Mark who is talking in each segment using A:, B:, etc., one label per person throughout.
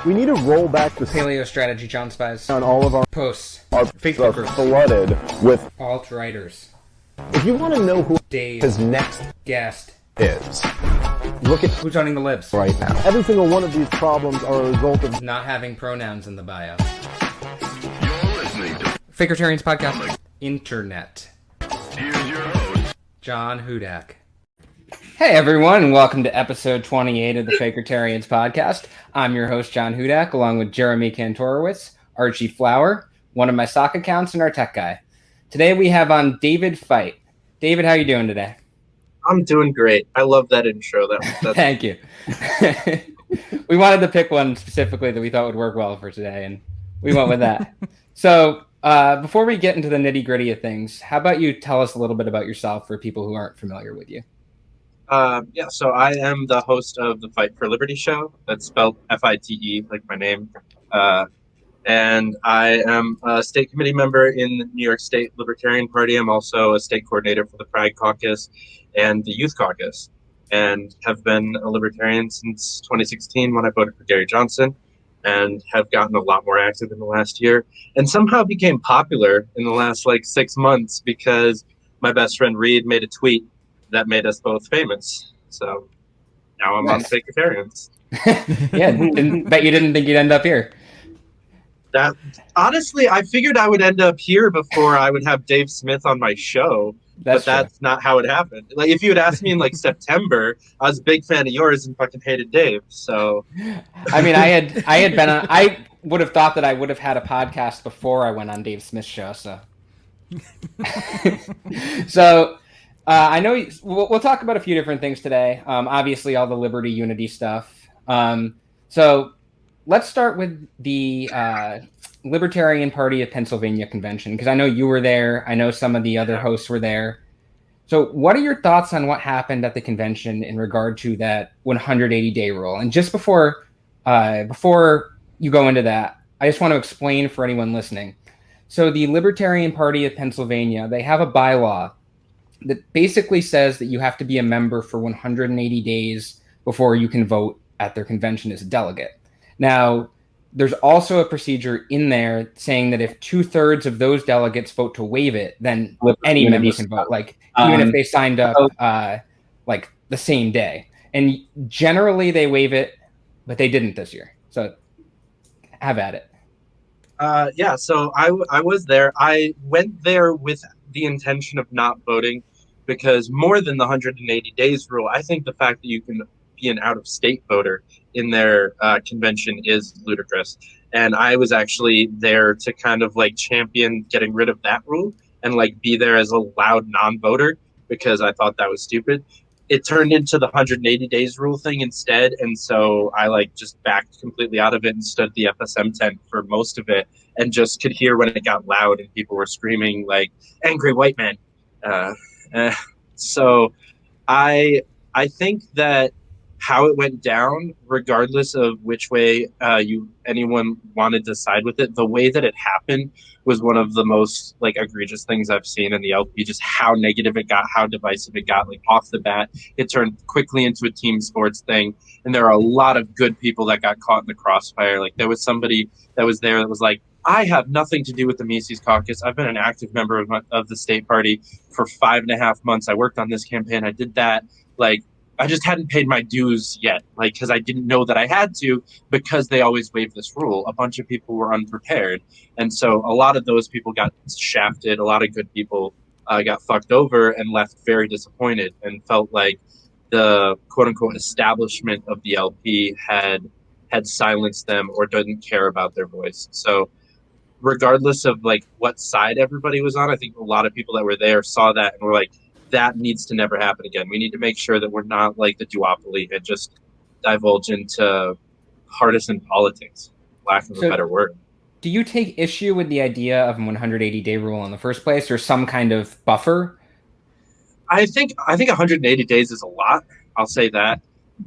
A: We need to roll back the
B: Paleo strategy, John Spies.
A: On all of our
B: posts.
A: Our
B: Facebook groups.
A: Flooded with
B: alt-writers.
A: If you want to know who
B: Dave
A: his next
B: guest
A: is, look at
B: who's owning the libs
A: right now. Every single one of these problems are a result of
B: not having pronouns in the bio.
C: You're listening to
B: Fakertarians podcast. Internet.
C: Here's your host,
B: John Hudak. Hey everyone, and welcome to episode 28 of the Fakertarians podcast. I'm your host, John Hudak, along with Jeremy Kantorowicz, Archie Flower, one of my sock accounts, and our tech guy. Today we have on David Fite. David, how are you doing today?
D: I'm doing great. I love that intro.
B: Thank you. We wanted to pick one specifically that we thought would work well for today, and we went with that. So before we get into the nitty-gritty of things, how about you tell us a little bit about yourself for people who aren't familiar with you?
D: So I am the host of the Fight for Liberty show. That's spelled F-I-T-E, like my name. And I am a state committee member in the New York State Libertarian Party. I'm also a state coordinator for the Pride Caucus and the Youth Caucus, and have been a libertarian since 2016 when I voted for Gary Johnson, and have gotten a lot more active in the last year, and somehow became popular in the last 6 months because my best friend Reed made a tweet that made us both famous. So now I'm
B: Nice.
D: on Fakertarians.
B: Yeah, bet you didn't think you'd end up here.
D: That honestly, I figured I would end up here before I would have Dave Smith on my show, but that's not how it happened. If you had asked me in September, I was a big fan of yours and fucking hated Dave. So,
B: I mean, I would have thought that I would have had a podcast before I went on Dave Smith's show. So, I know we'll talk about a few different things today. Obviously, all the Liberty Unity stuff. So let's start with the Libertarian Party of Pennsylvania convention, because I know you were there. I know some of the other hosts were there. So what are your thoughts on what happened at the convention in regard to that 180-day rule? And just before you go into that, I just want to explain for anyone listening. So the Libertarian Party of Pennsylvania, they have a bylaw that basically says that you have to be a member for 180 days before you can vote at their convention as a delegate. Now, there's also a procedure in there saying that if 2/3 of those delegates vote to waive it, then any member can vote, even if they signed up the same day. And generally they waive it, but they didn't this year. So have at it.
D: So I was there. I went there with the intention of not voting because more than the 180 days rule, I think the fact that you can be an out-of-state voter in their convention is ludicrous. And I was actually there to kind of champion getting rid of that rule and be there as a loud non-voter because I thought that was stupid. It turned into the 180 days rule thing instead, and so I just backed completely out of it and stood at the FSM tent for most of it and just could hear when it got loud and people were screaming angry white men. So I think that how it went down, regardless of which way anyone wanted to side with it, the way that it happened was one of the most egregious things I've seen in the LP. Just how negative it got, how divisive it got. Off the bat, it turned quickly into a team sports thing, and there are a lot of good people that got caught in the crossfire. There was somebody that was there that was I have nothing to do with the Mises Caucus. I've been an active member of the state party for 5.5 months. I worked on this campaign. I did that. I just hadn't paid my dues yet, because I didn't know that I had to, because they always waive this rule. A bunch of people were unprepared. And so a lot of those people got shafted. A lot of good people got fucked over and left very disappointed and felt like the quote unquote establishment of the LP had silenced them or didn't care about their voice. So regardless of what side everybody was on, I think a lot of people that were there saw that and were that needs to never happen again. We need to make sure that we're not like the duopoly and just divulge into partisan politics, lack of a better word.
B: Do you take issue with the idea of a 180-day rule in the first place, or some kind of buffer?
D: I think 180 days is a lot. I'll say that.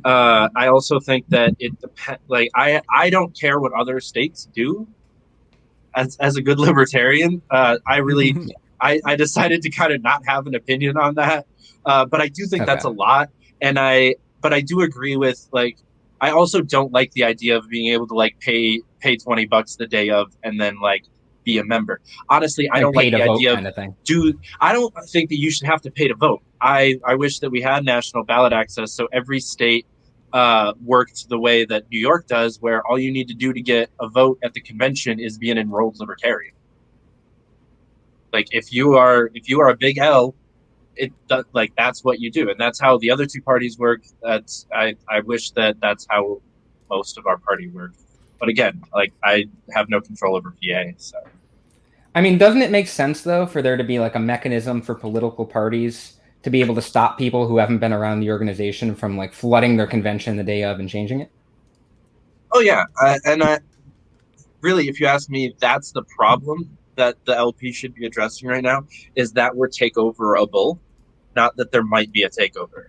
D: I also think that it depends. I don't care what other states do. As a good libertarian, I decided to kind of not have an opinion on that. But I do think that's a lot. But I do agree with I also don't like the idea of being able to like pay $20 the day of and then like be a member. Honestly, I
B: Like
D: don't like
B: pay to
D: the
B: vote
D: idea of
B: kind of thing.
D: I don't think that you should have to pay to vote. I wish that we had national ballot access so every state worked the way that New York does, where all you need to do to get a vote at the convention is be an enrolled libertarian. Like if you are a big L, like that's what you do, and that's how the other two parties work. I wish that that's how most of our party works. But again, like I have no control over PA, so.
B: I mean, doesn't it make sense though for there to be like a mechanism for political parties to be able to stop people who haven't been around the organization from like flooding their convention the day of and changing it?
D: Oh yeah, and I really, if you ask me, that's the problem that the LP should be addressing right now, is that we're takeoverable, not that there might be a takeover.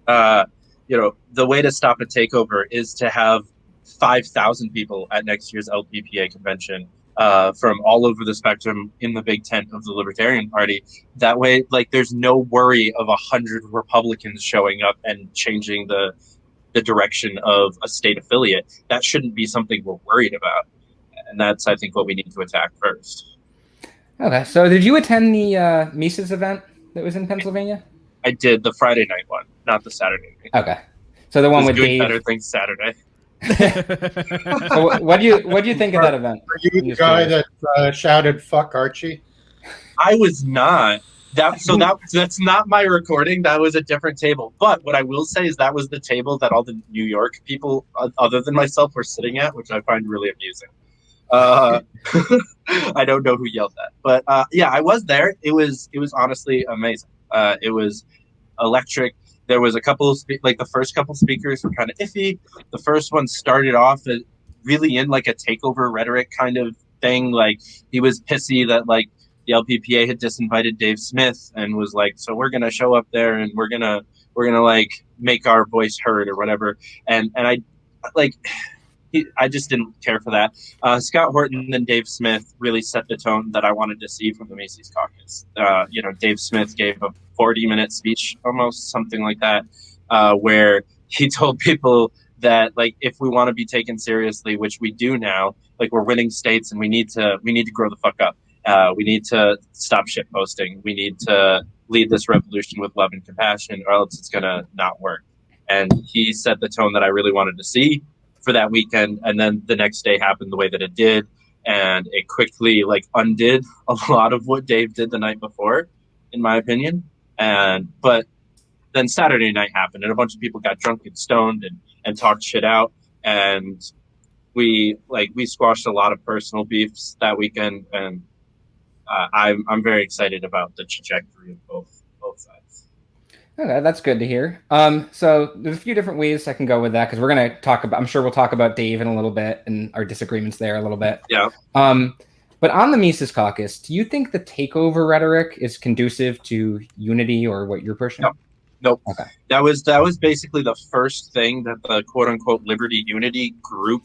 D: The way to stop a takeover is to have 5,000 people at next year's LPPA convention from all over the spectrum in the big tent of the Libertarian Party. That way, like, there's no worry of 100 Republicans showing up and changing the direction of a state affiliate. That shouldn't be something we're worried about. And that's, I think, what we need to attack first.
B: Okay, so did you attend the Mises event that was in Pennsylvania?
D: I did the Friday night one, not the Saturday night.
B: Okay, so the one with
D: doing
B: Dave.
D: better things Saturday.
B: So what do you think of that event?
E: Are you the guy that shouted "fuck Archie"?
D: I was not. That's not my recording. That was a different table. But what I will say is that was the table that all the New York people, other than myself, were sitting at, which I find really amusing. I don't know who yelled that, but yeah, I was there. It was honestly amazing. It was electric. There was a couple of like the first couple speakers were kind of iffy. The first one started off really in like a takeover rhetoric kind of thing. Like he was pissy that like the LPPA had disinvited Dave Smith and was like, so we're gonna show up there and we're gonna like make our voice heard or whatever. And I like. I just didn't care for that. Scott Horton and Dave Smith really set the tone that I wanted to see from the Macy's caucus. Dave Smith gave a 40-minute speech, almost something like that, where he told people that like if we want to be taken seriously, which we do now, like we're winning states and we need to grow the fuck up. We need to stop shit posting. We need to lead this revolution with love and compassion, or else it's gonna not work. And he set the tone that I really wanted to see for that weekend, and then the next day happened the way that it did, and it quickly like undid a lot of what Dave did the night before, in my opinion. But then Saturday night happened, and a bunch of people got drunk and stoned and talked shit out, and we squashed a lot of personal beefs that weekend, and I'm very excited about the trajectory of both sides.
B: Okay, that's good to hear. So there's a few different ways I can go with that because we're going to talk about. I'm sure we'll talk about Dave in a little bit and our disagreements there a little bit.
D: Yeah.
B: But on the Mises Caucus, do you think the takeover rhetoric is conducive to unity or what you're pushing?
D: No. Nope.
B: Okay.
D: That was basically the first thing that the quote unquote Liberty Unity group,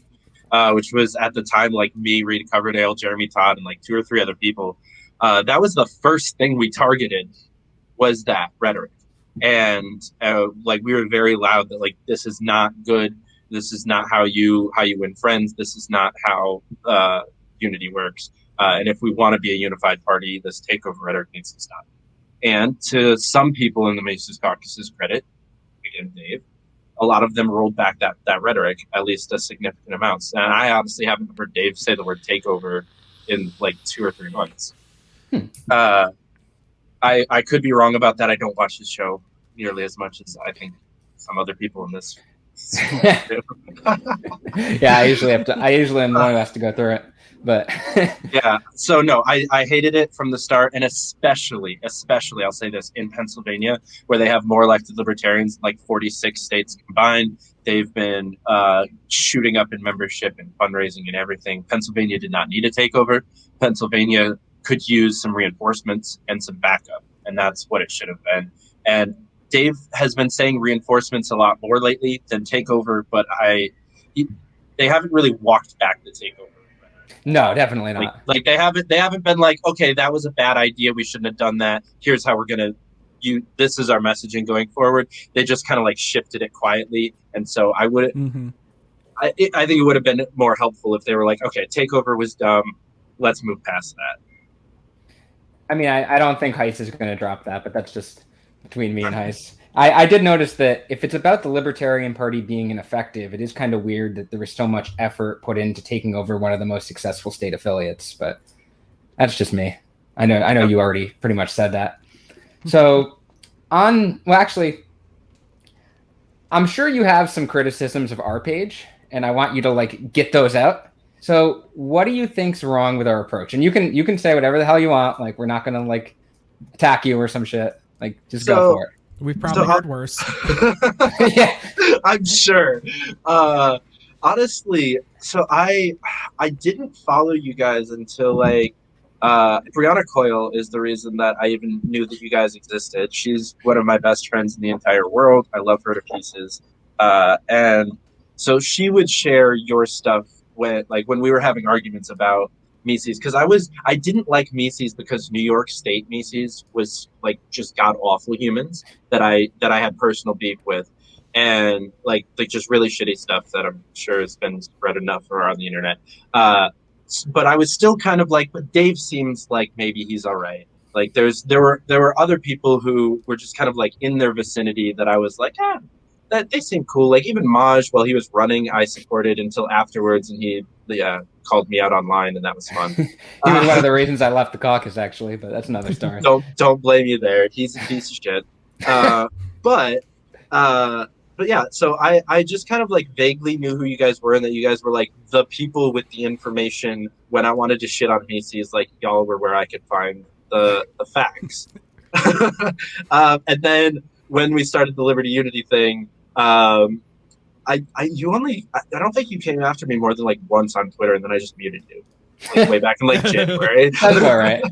D: which was at the time like me, Reed Coverdale, Jeremy Todd, and like 2 or 3 other people. That was the first thing we targeted, was that rhetoric. And like we were very loud that like this is not good. This is not how you win friends. This is not how unity works. And if we want to be a unified party, this takeover rhetoric needs to stop. And to some people in the Mises Caucus's credit, again Dave, a lot of them rolled back that rhetoric, at least a significant amounts. And I honestly haven't heard Dave say the word takeover in like 2 or 3 months. I could be wrong about that. I don't watch his show nearly as much as I think some other people in this.
B: Yeah, I usually am the one who has to go through it. But
D: yeah, so no, I hated it from the start, and especially I'll say this, in Pennsylvania, where they have more elected libertarians, like 46 states combined. They've been shooting up in membership and fundraising and everything. Pennsylvania did not need a takeover. Pennsylvania could use some reinforcements and some backup, and that's what it should have been. And Dave has been saying reinforcements a lot more lately than takeover, but they haven't really walked back the takeover.
B: No, definitely not.
D: Like they haven't been like, okay, that was a bad idea, we shouldn't have done that. Here's how we're gonna this is our messaging going forward. They just kind of like shifted it quietly, and so I wouldn't. I think it would have been more helpful if they were like, okay, takeover was dumb. Let's move past that.
B: I mean, I don't think Heiss is going to drop that, but that's just between me and Heiss. I did notice that if it's about the Libertarian Party being ineffective, it is kind of weird that there was so much effort put into taking over one of the most successful state affiliates, but that's just me. I know you already pretty much said that. So actually, I'm sure you have some criticisms of our page, and I want you to like get those out. So what do you think's wrong with our approach? And you can say whatever the hell you want. Like, we're not gonna like attack you or some shit. Like, just go for it.
F: We've probably heard worse.
B: Yeah.
D: I'm sure. Honestly, so I didn't follow you guys until like Brianna Coyle is the reason that I even knew that you guys existed. She's one of my best friends in the entire world. I love her to pieces. And so she would share your stuff when we were having arguments about Mises, because I didn't like Mises because New York State Mises was like just god awful humans that I had personal beef with, and like just really shitty stuff that I'm sure has been spread enough around the internet. But I was still kind of like, but Dave seems like maybe he's all right. Like there were other people who were just kind of like in their vicinity that I was like, that they seem cool. Like even Maj, while he was running, I supported until afterwards, and he called me out online, and that was fun.
B: He was one of the reasons I left the caucus, actually, but that's another story.
D: Don't blame you there. He's a piece of shit. But yeah, so I just kind of like vaguely knew who you guys were, and that you guys were like the people with the information when I wanted to shit on Macy's. Like y'all were where I could find the facts. And then when we started the Liberty Unity thing, I don't think you came after me more than like once on Twitter, and then I just muted you like, way back in like January.
B: That's all right.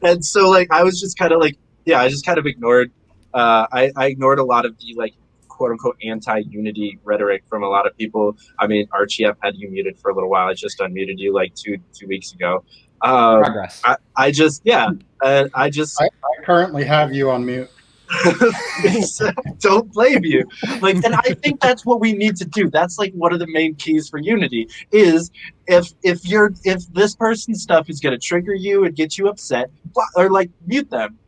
D: And so like I was just kind of like, I just kind of ignored. I ignored a lot of the like quote unquote anti-unity rhetoric from a lot of people. I mean, Archie, I've had you muted for a little while. I just unmuted you like two weeks ago.
B: Progress.
D: I
E: currently have you on mute.
D: Don't blame you. Like, and I think that's what we need to do. That's like one of the main keys for unity is if this person's stuff is going to trigger you and get you upset, or like mute them.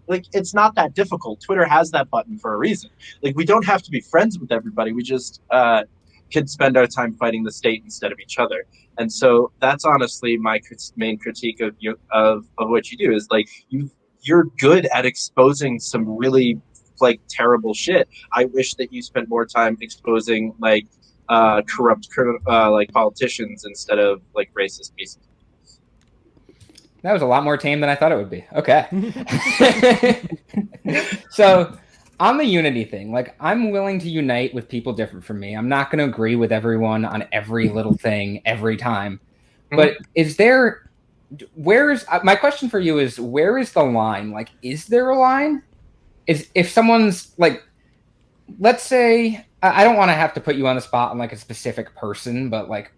D: Like, it's not that difficult. Twitter has that button for a reason. Like, we don't have to be friends with everybody. We just can spend our time fighting the state instead of each other. And so that's honestly my main critique of you, of what you do is like you're good at exposing some really like terrible shit. I wish that you spent more time exposing like corrupt like politicians instead of like racist pieces.
B: That was a lot more tame than I thought it would be. Okay. So on the unity thing, like I'm willing to unite with people different from me. I'm not going to agree with everyone on every little thing every time. But my question for you is, where is the line? Like, is there a line? If someone's like, let's say, I don't want to have to put you on the spot on like a specific person, but like,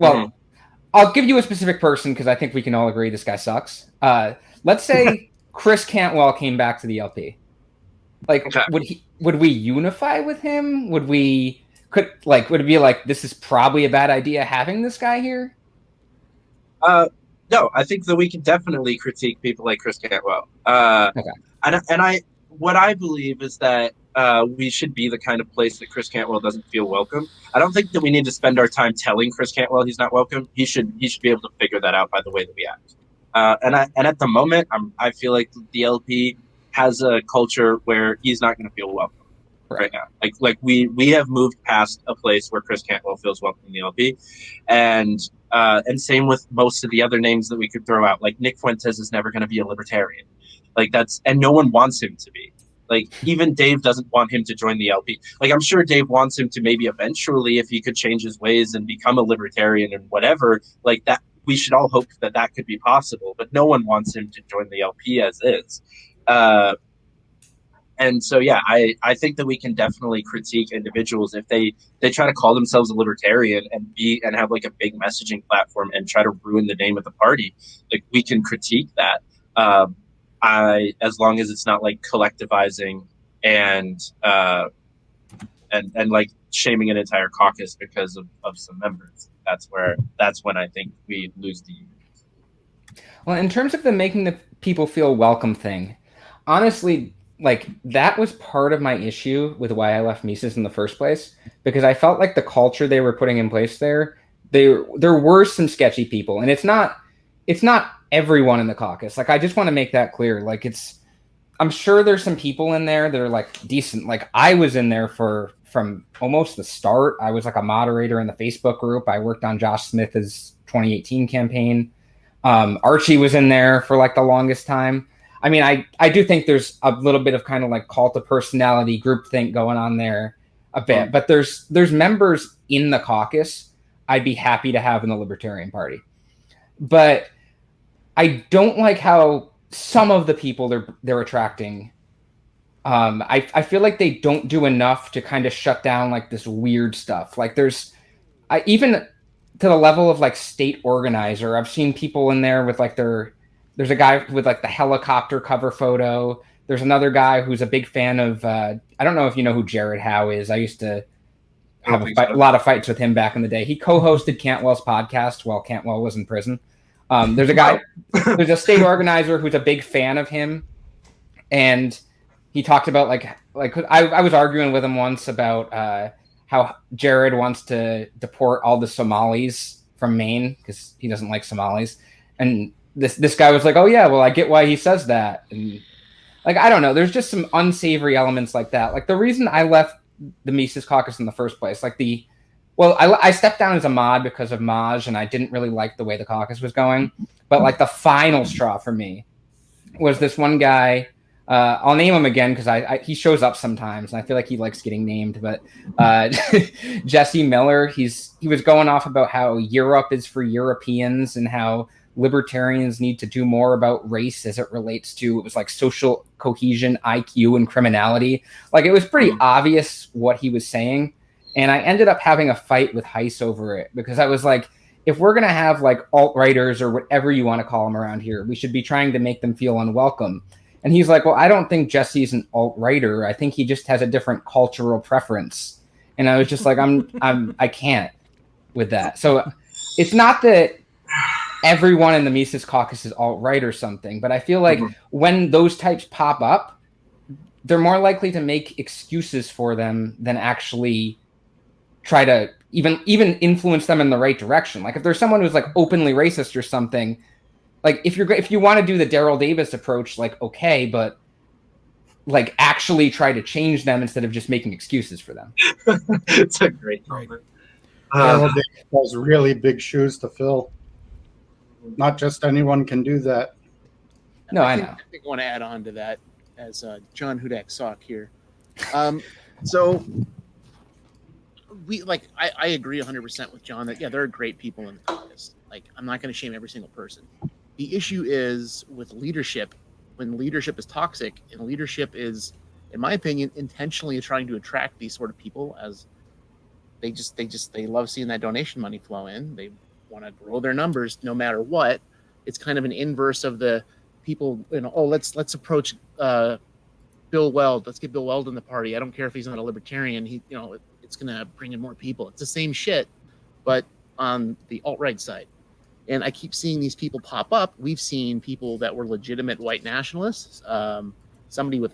B: I'll give you a specific person because I think we can all agree this guy sucks. Let's say Chris Cantwell came back to the LP. Like, would we unify with him? Would it be like, this is probably a bad idea having this guy here?
D: No, I think that we can definitely critique people like Chris Cantwell. What I believe is that we should be the kind of place that Chris Cantwell doesn't feel welcome. I don't think that we need to spend our time telling Chris Cantwell he's not welcome. He should be able to figure that out by the way that we act. And at the moment, I feel like the LP has a culture where he's not going to feel welcome right now. Like we have moved past a place where Chris Cantwell feels welcome in the LP, and same with most of the other names that we could throw out. Like Nick Fuentes is never going to be a libertarian. Like and no one wants him to be. Like even Dave doesn't want him to join the LP. Like I'm sure Dave wants him to maybe eventually, if he could change his ways and become a libertarian and whatever, like that. We should all hope that could be possible, but no one wants him to join the LP as is. And so, yeah, I think that we can definitely critique individuals if they try to call themselves a libertarian and have like a big messaging platform and try to ruin the name of the party. Like we can critique that. As long as it's not like collectivizing and like shaming an entire caucus because of some members. That's when I think we lose the unity.
B: Well, in terms of the making the people feel welcome thing, honestly, like that was part of my issue with why I left Mises in the first place, because I felt like the culture they were putting in place there, there were some sketchy people, and it's not everyone in the caucus. Like I just want to make that clear. Like I'm sure there's some people in there that are like decent. Like I was in there from almost the start. I was like a moderator in the Facebook group. I worked on Josh Smith's 2018 campaign. Archie was in there for like the longest time. I mean, I do think there's a little bit of kind of like cult of personality groupthink going on there a bit, but there's members in the caucus I'd be happy to have in the Libertarian Party. But I don't like how some of the people they're attracting. I feel like they don't do enough to kind of shut down like this weird stuff. Like even to the level of like state organizer, I've seen people in there with like there's a guy with like the helicopter cover photo. There's another guy who's a big fan of, I don't know if you know who Jared Howe is. I used to have a lot of fights with him back in the day. He co-hosted Cantwell's podcast while Cantwell was in prison. There's a guy, there's a state organizer who's a big fan of him. And he talked about like I was arguing with him once about how Jared wants to deport all the Somalis from Maine because he doesn't like Somalis. And this guy was like, oh yeah, well, I get why he says that. And like, I don't know, there's just some unsavory elements like that. Like the reason I left the Mises Caucus in the first place, like I stepped down as a mod because of Maj, and I didn't really like the way the caucus was going. But like the final straw for me was this one guy. I'll name him again because he shows up sometimes, and I feel like he likes getting named. But Jesse Miller, he was going off about how Europe is for Europeans and how libertarians need to do more about race as it relates to, it was like social cohesion, IQ, and criminality. Like it was pretty obvious what he was saying. And I ended up having a fight with Heiss over it because I was like, if we're going to have like alt-righters or whatever you want to call them around here, we should be trying to make them feel unwelcome. And he's like, well, I don't think Jesse's an alt-righter. I think he just has a different cultural preference. And I was just like, I can't with that. So it's not that everyone in the Mises Caucus is alt-right or something, but I feel like when those types pop up, they're more likely to make excuses for them than actually try to even influence them in the right direction. Like if there's someone who's like openly racist or something, like if you want to do the Daryl Davis approach, like okay, but like actually try to change them instead of just making excuses for them.
D: It's a great comment.
E: Daryl Davis has really big shoes to fill. Not just anyone can do that.
B: No, I know.
F: I think I want to add on to that as John Hudak Sock here. So I agree 100% with John that, yeah, there are great people in the caucus. Like, I'm not going to shame every single person. The issue is with leadership, when leadership is toxic and leadership is, in my opinion, intentionally trying to attract these sort of people as they love seeing that donation money flow in. They want to grow their numbers no matter what. It's kind of an inverse of the people, let's approach Bill Weld. Let's get Bill Weld in the party. I don't care if he's not a libertarian. It's going to bring in more people. It's the same shit, but on the alt-right side. And I keep seeing these people pop up. We've seen people that were legitimate white nationalists. Somebody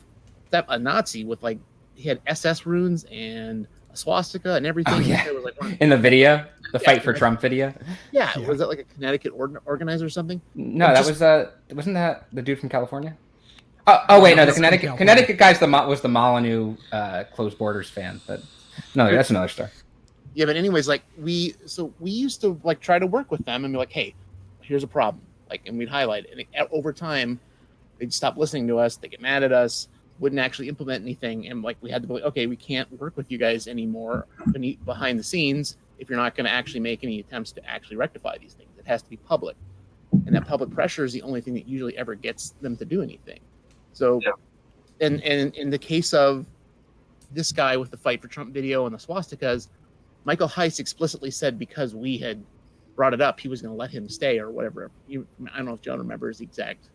F: a Nazi with like, he had SS runes and a swastika and everything.
B: Oh, yeah.
F: There was like
B: in the video, the Fight for Trump video.
F: Yeah. Was that like a Connecticut organizer or something?
B: No, wasn't that the dude from California? Oh wait, no, the Connecticut guy's was the Molyneux Closed Borders fan, but no, that's another story.
F: Yeah, but anyways, like we used to like try to work with them and be like, hey, here's a problem, like, and we'd highlight it. And over time, they'd stop listening to us. They get mad at us, wouldn't actually implement anything, and like we had to be like, okay, we can't work with you guys anymore behind the scenes if you're not going to actually make any attempts to actually rectify these things. It has to be public, and that public pressure is the only thing that usually ever gets them to do anything. So, and in the case of this guy with the Fight for Trump video and the swastikas, Michael Heiss explicitly said because we had brought it up, he was going to let him stay or whatever. I don't know if John remembers the exact.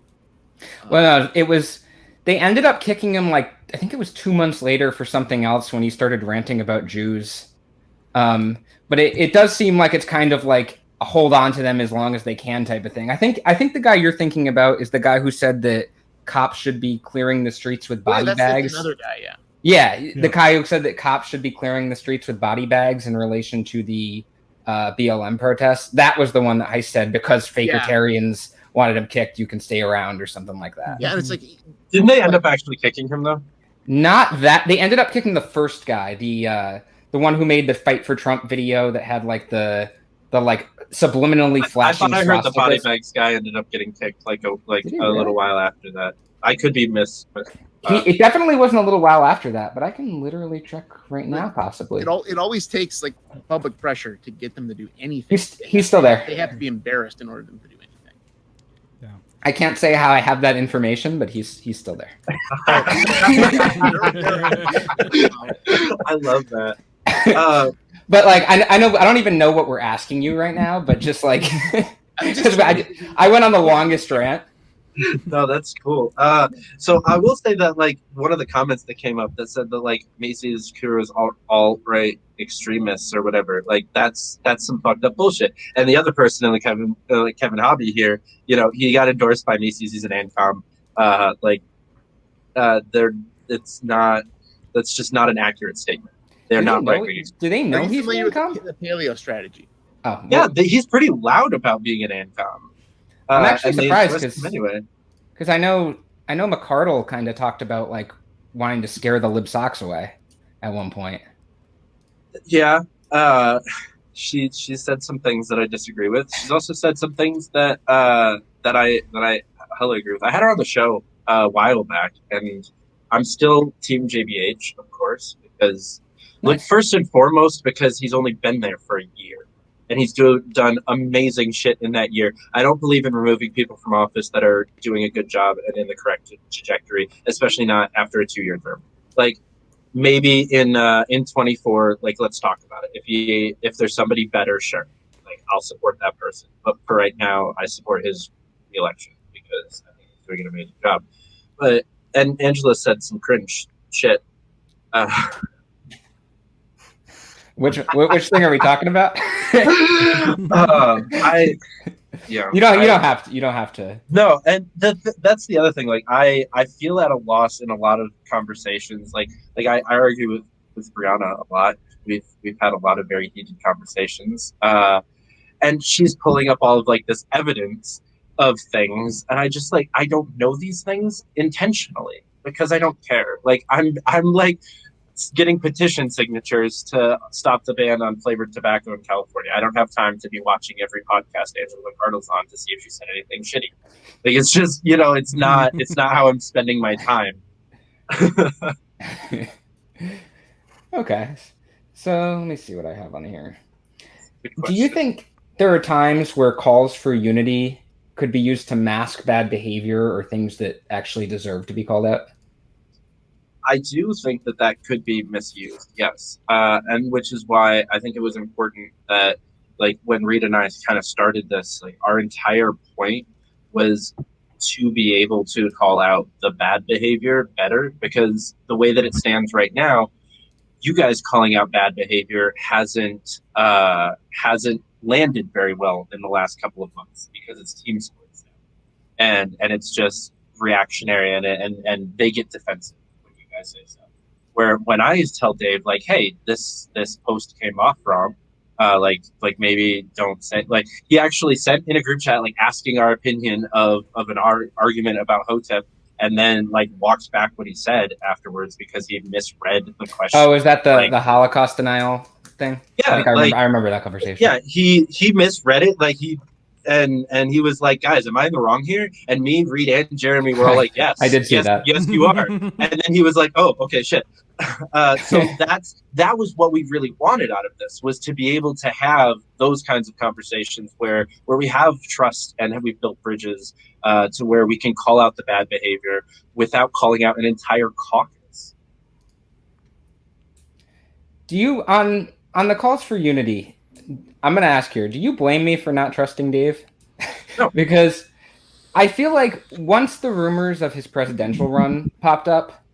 B: Well, it was. They ended up kicking him like I think it was 2 months later for something else when he started ranting about Jews. But it does seem like it's kind of like a hold on to them as long as they can type of thing. I think the guy you're thinking about is the guy who said that cops should be clearing the streets with body
F: that's
B: bags.
F: Another guy, yeah.
B: Yeah, the guy who said that cops should be clearing the streets with body bags in relation to the BLM protests. That was the one that I said because Fakertarians wanted him kicked, you can stay around or something like that.
F: Yeah, and it's like,
D: didn't they end up actually kicking him though?
B: Not that they ended up kicking the first guy, the one who made the Fight for Trump video that had like the like subliminally flashing.
D: I thought I heard the body bags guy ended up getting kicked like a little while after that. I could be
B: it definitely wasn't a little while after that, but I can literally check right now, possibly.
F: It always takes like public pressure to get them to do anything.
B: He's still there.
F: They have to be embarrassed in order for them to do anything.
G: Yeah.
B: I can't say how I have that information, but he's still there.
D: I love that.
B: But like I know I don't even know what we're asking you right now, but just like I went on the longest rant.
D: No, that's cool. So I will say that like one of the comments that came up that said that like Macy's crew is all right extremists or whatever. Like that's some fucked up bullshit. And the other person in the Kevin Hobby here, you know, he got endorsed by Macy's. He's an ANCOM. That's just not an accurate statement. They're not right wing.
B: Do they know he's an ANCOM?
F: The paleo strategy.
B: Oh
D: yeah, he's pretty loud about being an ANCOM.
B: I'm actually surprised because I know McCardle kind of talked about like wanting to scare the lib socks away at one point.
D: Yeah, she said some things that I disagree with. She's also said some things that I wholly agree with. I had her on the show a while back, and I'm still Team JBH, of course, because look, first and foremost, because he's only been there for a year. And he's done amazing shit in that year. I don't believe in removing people from office that are doing a good job and in the correct trajectory, especially not after a 2-year term. Like maybe in 24, like let's talk about it. If there's somebody better, sure, like I'll support that person. But for right now, I support his reelection because I think he's doing an amazing job. And Angela said some cringe shit.
B: Which thing are we talking about?
D: You
B: don't have to.
D: No, and that's the other thing. Like I feel at a loss in a lot of conversations. Like I argue with Brianna a lot. We've had a lot of very heated conversations. And she's pulling up all of like this evidence of things, and I just like I don't know these things intentionally because I don't care. Like I'm like getting petition signatures to stop the ban on flavored tobacco in California. I don't have time to be watching every podcast Angela McCardle's on to see if she said anything shitty. Like it's just, you know, it's not how I'm spending my time.
B: Okay. So let me see what I have on here. Do you think there are times where calls for unity could be used to mask bad behavior or things that actually deserve to be called out?
D: I do think that could be misused, yes. And which is why I think it was important that, like, when Reed and I kind of started this, like, our entire point was to be able to call out the bad behavior better, because the way that it stands right now, you guys calling out bad behavior hasn't landed very well in the last couple of months because it's team sports now. And it's just reactionary and they get defensive. I say so. Where when I tell Dave, like, hey, this post came off wrong, like maybe don't say, like, he actually sent in a group chat like asking our opinion of an argument about Hotep, and then like walked back what he said afterwards because he misread the question.
B: Oh, is that the Holocaust denial thing?
D: Yeah,
B: I remember that conversation.
D: Yeah, he misread it, like and he was like, guys, am I in the wrong here? And me, Reed, and Jeremy were all like, yes.
B: I did see that.
D: Yes, you are. And then he was like, oh, okay, shit. So that was what we really wanted out of this, was to be able to have those kinds of conversations where we have trust and we've built bridges to where we can call out the bad behavior without calling out an entire caucus.
B: Do you, on the calls for unity, I'm going to ask here, do you blame me for not trusting Dave?
D: No.
B: Because I feel like once the rumors of his presidential run popped up,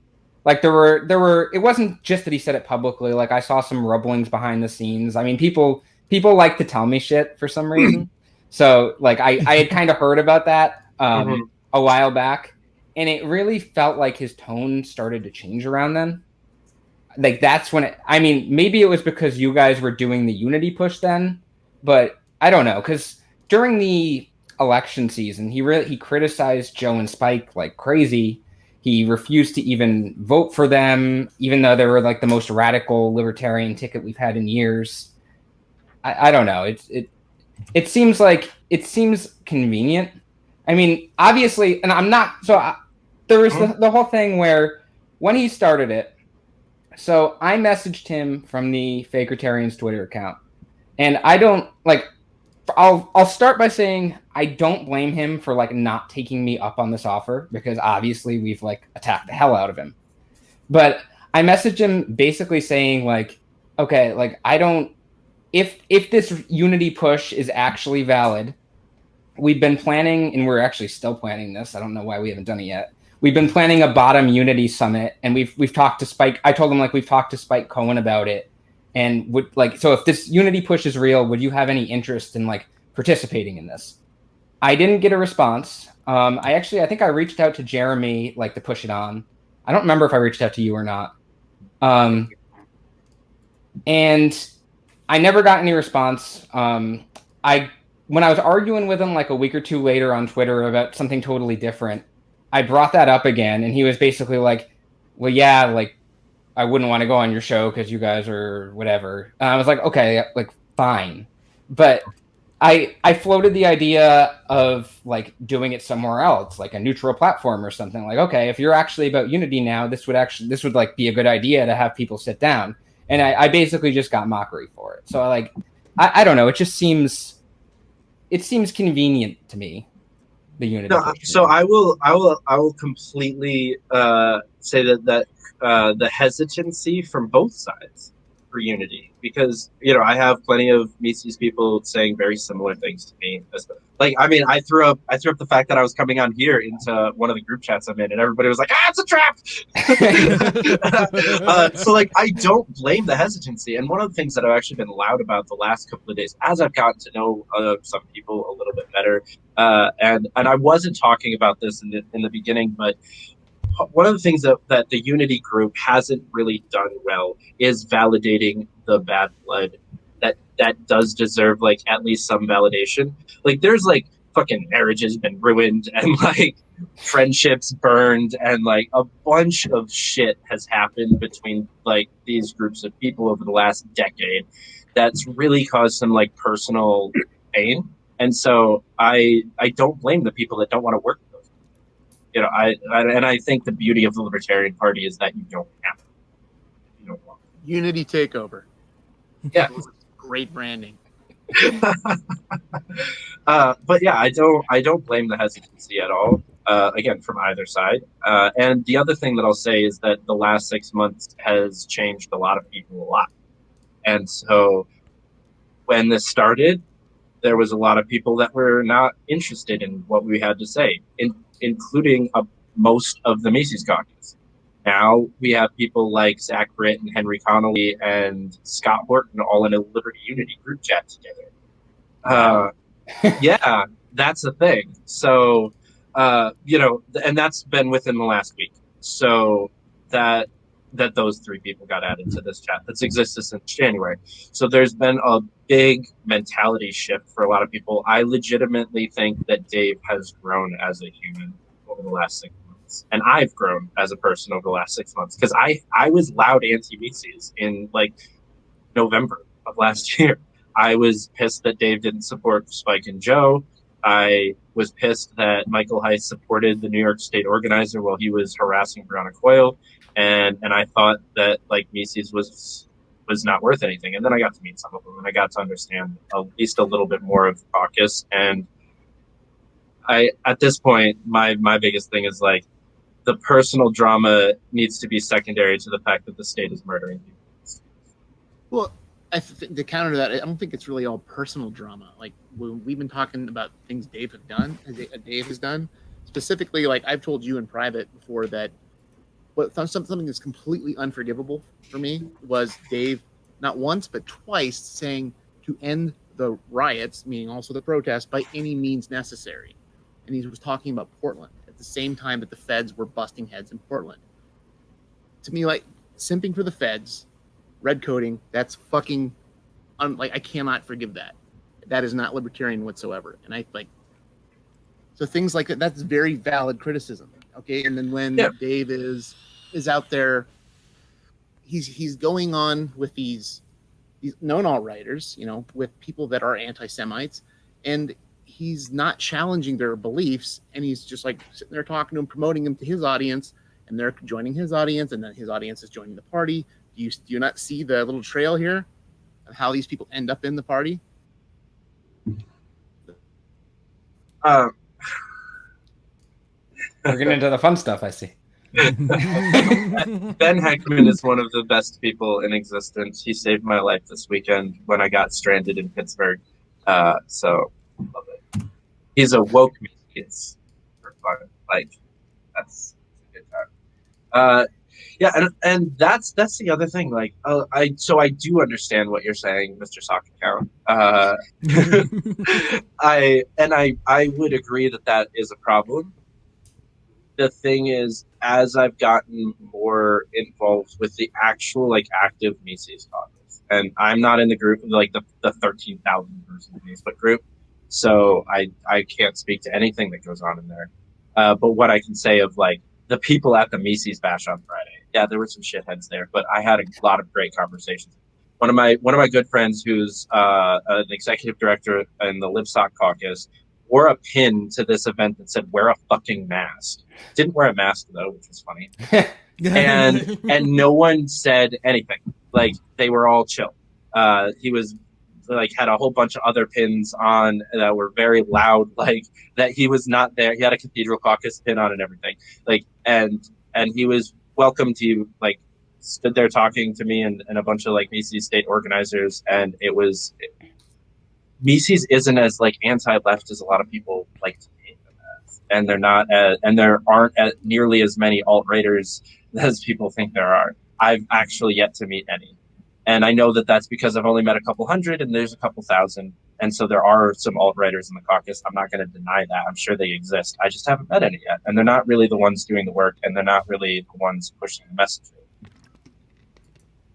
B: Like there were. It wasn't just that he said it publicly. Like I saw some rumblings behind the scenes. I mean, people like to tell me shit for some reason. So like I had kind of heard about that a while back, and it really felt like his tone started to change around then. Like that's when I mean, maybe it was because you guys were doing the Unity push then, but I don't know, because during the election season, he criticized Joe and Spike like crazy. He refused to even vote for them, even though they were like the most radical libertarian ticket we've had in years. I don't know. It seems convenient. I mean, obviously, and I'm not. There was the whole thing where when he started it. So I messaged him from the Fakertarians Twitter account, and I don't like. I'll start by saying I don't blame him for like not taking me up on this offer, because obviously we've like attacked the hell out of him. But I messaged him basically saying like, okay, like I don't. If this Unity push is actually valid, we've been planning, and we're actually still planning this. I don't know why we haven't done it yet. We've been planning a bottom Unity summit, and we've talked to Spike. I told him like we've talked to Spike Cohen about it, and would like, so if this Unity push is real, would you have any interest in like participating in this? I didn't get a response. I think I reached out to Jeremy like to push it on. I don't remember if I reached out to you or not. And I never got any response. When I was arguing with him like a week or two later on Twitter about something totally different, I brought that up again, and he was basically like, well, yeah, like I wouldn't want to go on your show because you guys are whatever. And I was like, okay, like fine. But I floated the idea of like doing it somewhere else, like a neutral platform or something. Like, okay, if you're actually about Unity now, this would like be a good idea to have people sit down. And I basically just got mockery for it. So like I don't know, it seems convenient to me. The Unity.
D: No, so I will completely say that the hesitancy from both sides for Unity, because I have plenty of Mises people saying very similar things to me. Like, I mean, I threw up the fact that I was coming on here into one of the group chats I'm in, and everybody was like, it's a trap. So like, I don't blame the hesitancy. And one of the things that I've actually been loud about the last couple of days, as I've gotten to know some people a little bit better, and I wasn't talking about this in the beginning, but one of the things that the Unity group hasn't really done well is validating the bad blood that does deserve like at least some validation. Like there's like fucking marriages been ruined, and like friendships burned, and like a bunch of shit has happened between like these groups of people over the last decade that's really caused some like personal pain. And so I don't blame the people that don't want to work with those. I think the beauty of the Libertarian Party is that you don't have to. You don't want to.
F: Unity takeover.
D: Yeah.
F: Great branding.
D: But yeah, I don't blame the hesitancy at all. Again, from either side. And the other thing that I'll say is that the last 6 months has changed a lot of people a lot. And so when this started, there was a lot of people that were not interested in what we had to say, including most of the Mises caucus. Now we have people like Zach Britt and Henry Connolly and Scott Horton all in a Liberty Unity group chat together. Yeah, that's the thing. So, and that's been within the last week. So that those three people got added to this chat that's existed since January. So there's been a big mentality shift for a lot of people. I legitimately think that Dave has grown as a human over the last 6 months. And I've grown as a person over the last 6 months, because I was loud anti-Mises in like November of last year. I was pissed that Dave didn't support Spike and Joe. I was pissed that Michael Heiss supported the New York State organizer while he was harassing Veronica Coyle. And I thought that like Mises was not worth anything. And then I got to meet some of them, and I got to understand at least a little bit more of the caucus. And at this point, my biggest thing is like the personal drama needs to be secondary to the fact that the state is murdering people.
F: Well, to counter to that, I don't think it's really all personal drama. Like when we've been talking about things Dave has done, specifically, like I've told you in private before that But something that's completely unforgivable for me was Dave, not once but twice, saying to end the riots, meaning also the protests, by any means necessary. And he was talking about Portland at the same time that the feds were busting heads in Portland. To me, like, simping for the feds, red coding, that's fucking I cannot forgive that. That is not libertarian whatsoever. And I like, so things like that, that's very valid criticism. Okay. And then when Dave is out there, he's going on with these known alt-righters, with people that are anti-Semites, and he's not challenging their beliefs, and he's just like sitting there talking to them, promoting them to his audience, and they're joining his audience, and then his audience is joining the party. Do you not see the little trail here of how these people end up in the party?
B: We're getting into the fun stuff, I see.
D: Ben Heckman is one of the best people in existence. He saved my life this weekend when I got stranded in Pittsburgh. So love it. He's a woke kids for fun. Like, that's a good time. Yeah, and that's the other thing. Like, I do understand what you're saying, Mr. Soccer Count. I would agree that is a problem. The thing is, as I've gotten more involved with the actual active Mises caucus, and I'm not in the group like the 13,000 person Facebook group, so I can't speak to anything that goes on in there. But what I can say of the people at the Mises bash on Friday, yeah, there were some shitheads there, but I had a lot of great conversations. One of my good friends, who's an executive director in the LibSoc caucus, wore a pin to this event that said "Wear a fucking mask." Didn't wear a mask though, which was funny. and no one said anything. Like, they were all chill. He was had a whole bunch of other pins on that were very loud, that he was not there. He had a Cathedral Caucus pin on and everything. And he was welcome to stood there talking to me and a bunch of Mises state organizers, and it was. Mises isn't as anti-left as a lot of people like to paint them as, and they're not, and there aren't nearly as many alt-righters as people think there are. I've actually yet to meet any, and I know that's because I've only met a couple hundred, and there's a couple thousand, and so there are some alt-righters in the caucus. I'm not going to deny that. I'm sure they exist. I just haven't met any yet, and they're not really the ones doing the work, and they're not really the ones pushing the message,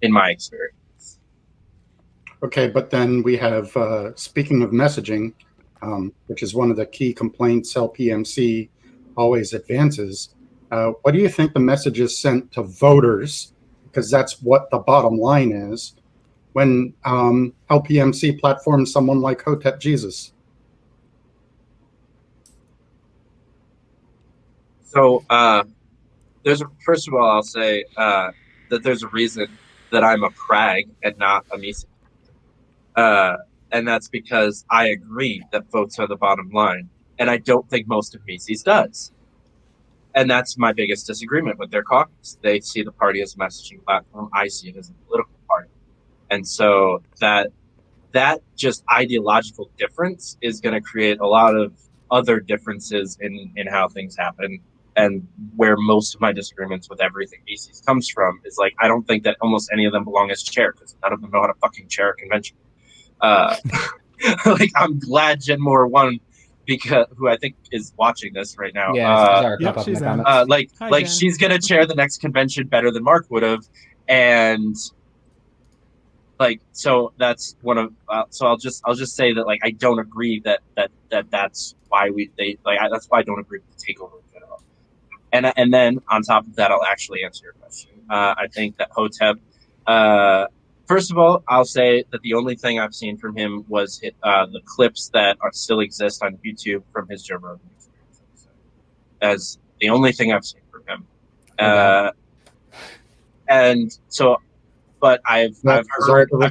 D: in my experience.
E: Okay, but then we have, speaking of messaging, which is one of the key complaints LPMC always advances, what do you think the message is sent to voters, because that's what the bottom line is, when LPMC platforms someone like Hotep Jesus?
D: So first of all, I'll say that there's a reason that I'm a Prag and not a Mises. And that's because I agree that votes are the bottom line, and I don't think most of Mises does. And that's my biggest disagreement with their caucus. They see the party as a messaging platform. I see it as a political party. And so that just ideological difference is going to create a lot of other differences in how things happen. And where most of my disagreements with everything Mises comes from is I don't think that almost any of them belong as chair, because none of them know how to fucking chair a convention. I'm glad Jen Moore won, because who I think is watching this right now.
B: Yeah,
G: she's in. Hi, Jen.
D: She's gonna chair the next convention better than Mark would have, and so that's one of. So I'll just say that I don't agree that's why that's why I don't agree with the takeover in general. And then on top of that, I'll actually answer your question. I think that Hotep. First of all, I'll say that the only thing I've seen from him was the clips that still exist on YouTube from his Joe Rogan experience. As the only thing I've seen from him. And so, but I've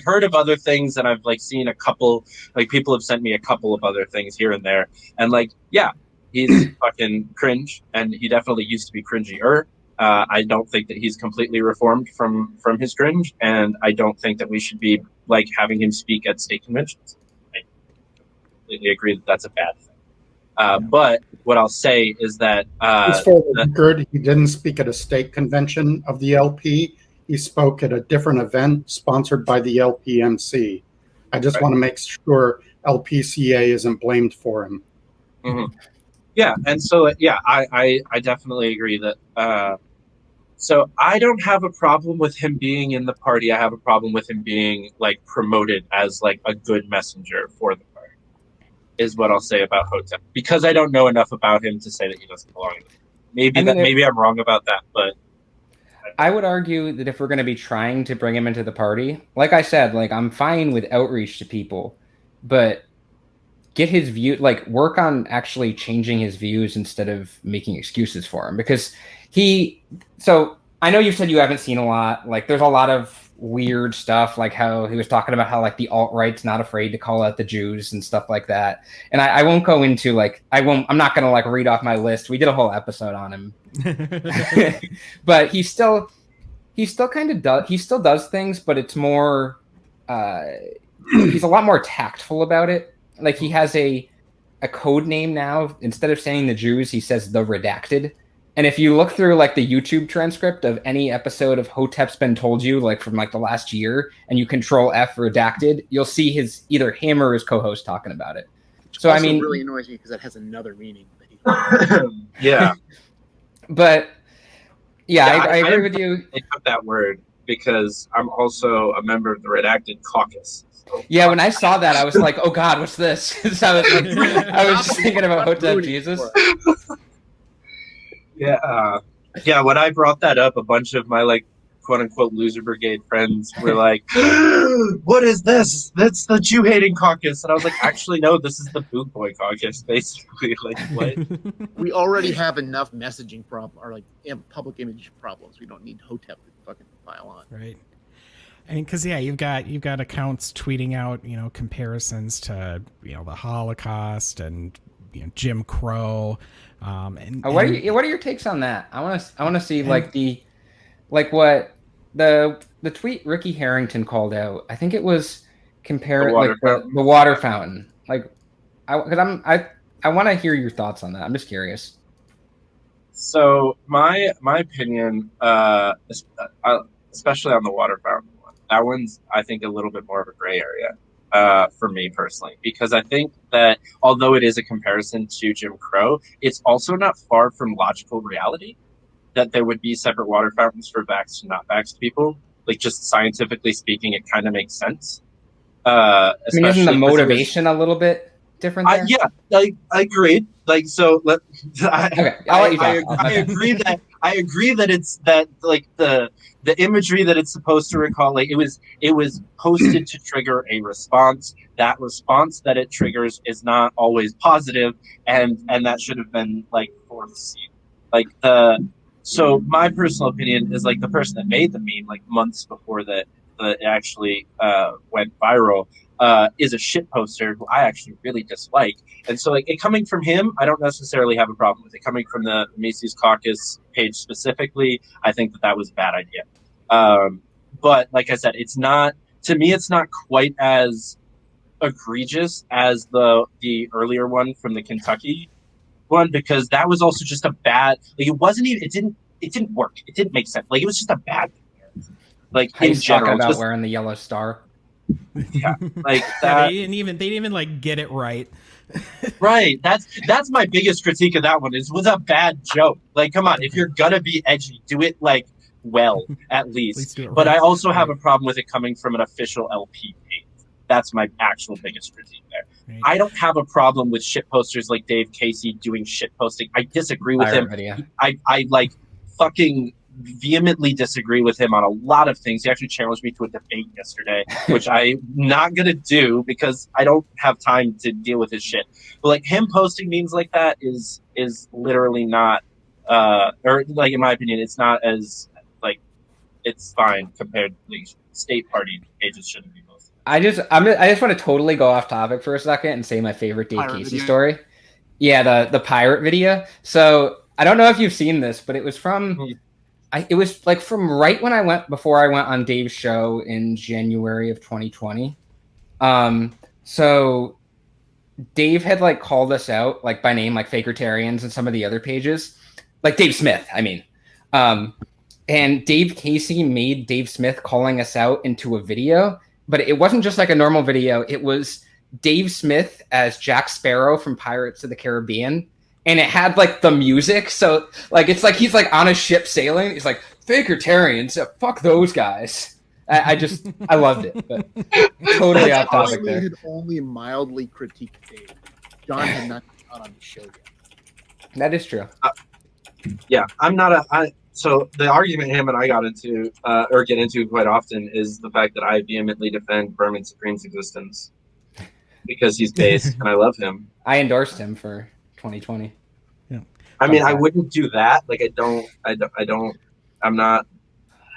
D: heard of other things, and I've seen a couple, people have sent me a couple of other things here and there, and yeah, he's fucking cringe, and he definitely used to be cringier. I don't think that he's completely reformed from his cringe, and I don't think that we should be having him speak at state conventions. I completely agree that that's a bad thing. But what I'll say is that
E: Just for the record, he didn't speak at a state convention of the LP. He spoke at a different event sponsored by the LPMC. I just want to make sure LPCA isn't blamed for him.
D: Mm-hmm. Yeah, and so I definitely agree that. So I don't have a problem with him being in the party. I have a problem with him being like promoted as like a good messenger for the party. Is what I'll say about Hotep, because I don't know enough about him to say that he doesn't belong in the party. Maybe I'm wrong about that, but
B: I would argue that if we're going to be trying to bring him into the party, like I said, like I'm fine with outreach to people, but get his view, like work on actually changing his views instead of making excuses for him. Because so I know you said you haven't seen a lot. Like there's a lot of weird stuff, like how he was talking about how like the alt-right's not afraid to call out the Jews and stuff like that. And I won't go into like I'm not gonna like read off my list. We did a whole episode on him. But he still kind of does things, but it's more he's a lot more tactful about it. Like he has a code name now. Instead of saying the Jews, he says the redacted. And if you look through like the YouTube transcript of any episode of Hotep's Been Told You, like from like the last year, and you control F redacted, you'll see either him or his co-host talking about it. So
F: also
B: I mean,
F: really annoys me because that has another meaning.
D: yeah.
B: But yeah, I agree with you.
D: I took that word because I'm also a member of the redacted caucus. So.
B: Yeah, when I saw that, I was like, "Oh God, what's this?" So I was just thinking about Hotep Jesus.
D: Yeah. When I brought that up, a bunch of my like quote unquote loser brigade friends were like, "What is this? That's the Jew hating caucus." And I was like, "Actually, no. This is the boot boy caucus, basically." Like, what?
F: We already have enough messaging problem or like public image problems. We don't need Hotep to fucking pile on.
G: Right. I mean, because you've got accounts tweeting out comparisons to the Holocaust and Jim Crow.
B: What are your takes on that? I want to see what the tweet Ricky Harrington called out. I think it was comparing the water fountain. Like, I want to hear your thoughts on that. I'm just curious.
D: So my opinion, especially on the water fountain one, that one's I think a little bit more of a gray area. For me personally, because I think that although it is a comparison to Jim Crow, it's also not far from logical reality that there would be separate water fountains for vaxxed and not vaxxed people. Like, just scientifically speaking, it kind of makes sense.
B: I mean, isn't the motivation a little bit different there?
D: Yeah, I agreed. Like, so I agree that it's that like the imagery that it's supposed to recall, like it was posted to trigger a response. That response that it triggers is not always positive, and that should have been like foreseen. Like so my personal opinion is like the person that made the meme like months before that it actually went viral is a shit poster who I actually really dislike. And so, like, it coming from him, I don't necessarily have a problem with it. Coming from the Mises Caucus page specifically, I think that was a bad idea. But like I said, it's not quite as egregious as the earlier one from the Kentucky one, because that was also just a bad. Like, it wasn't even. It didn't work. It didn't make sense. Like, it was just a bad thing. Like, in general,
B: talking about wearing the yellow star.
D: Yeah, like that.
G: They didn't even like get it right.
D: Right. That's my biggest critique of that one. Was a bad joke. Like, come on, if you're gonna be edgy, do it like well at least.
G: Do it
D: but
G: right.
D: I also have a problem with it coming from an official LP page. That's my actual biggest critique there. Right. I don't have a problem with shit posters like Dave Casey doing shit posting. I disagree with him. I like fucking vehemently disagree with him on a lot of things. He actually challenged me to a debate yesterday, which I'm not gonna do because I don't have time to deal with his shit. But like him posting memes like that is literally not or like in my opinion, it's not as like it's fine compared to the state party pages shouldn't be posted.
B: I just want to totally go off topic for a second and say my favorite Dave Casey story. Yeah, the pirate video. So I don't know if you've seen this, but it was from it was like from right when before I went on Dave's show in January of 2020. So Dave had like called us out like by name, like Fakertarians and some of the other pages, like Dave Smith. I mean, and Dave Casey made Dave Smith calling us out into a video, but it wasn't just like a normal video. It was Dave Smith as Jack Sparrow from Pirates of the Caribbean, and it had like the music. So like it's like he's like on a ship sailing. He's like Fakertarians, fuck those guys. I loved it, but totally off topic
F: We
B: there.
F: had only mildly critiqued Dave. John had not gone on the show yet.
B: That is true.
D: Yeah, I'm not a. So the argument him and I got into, or get into quite often, is the fact that I vehemently defend Berman Supreme's existence because he's based and I love him.
B: I endorsed him for 2020.
D: I mean, I wouldn't do that. Like, I don't. I'm not.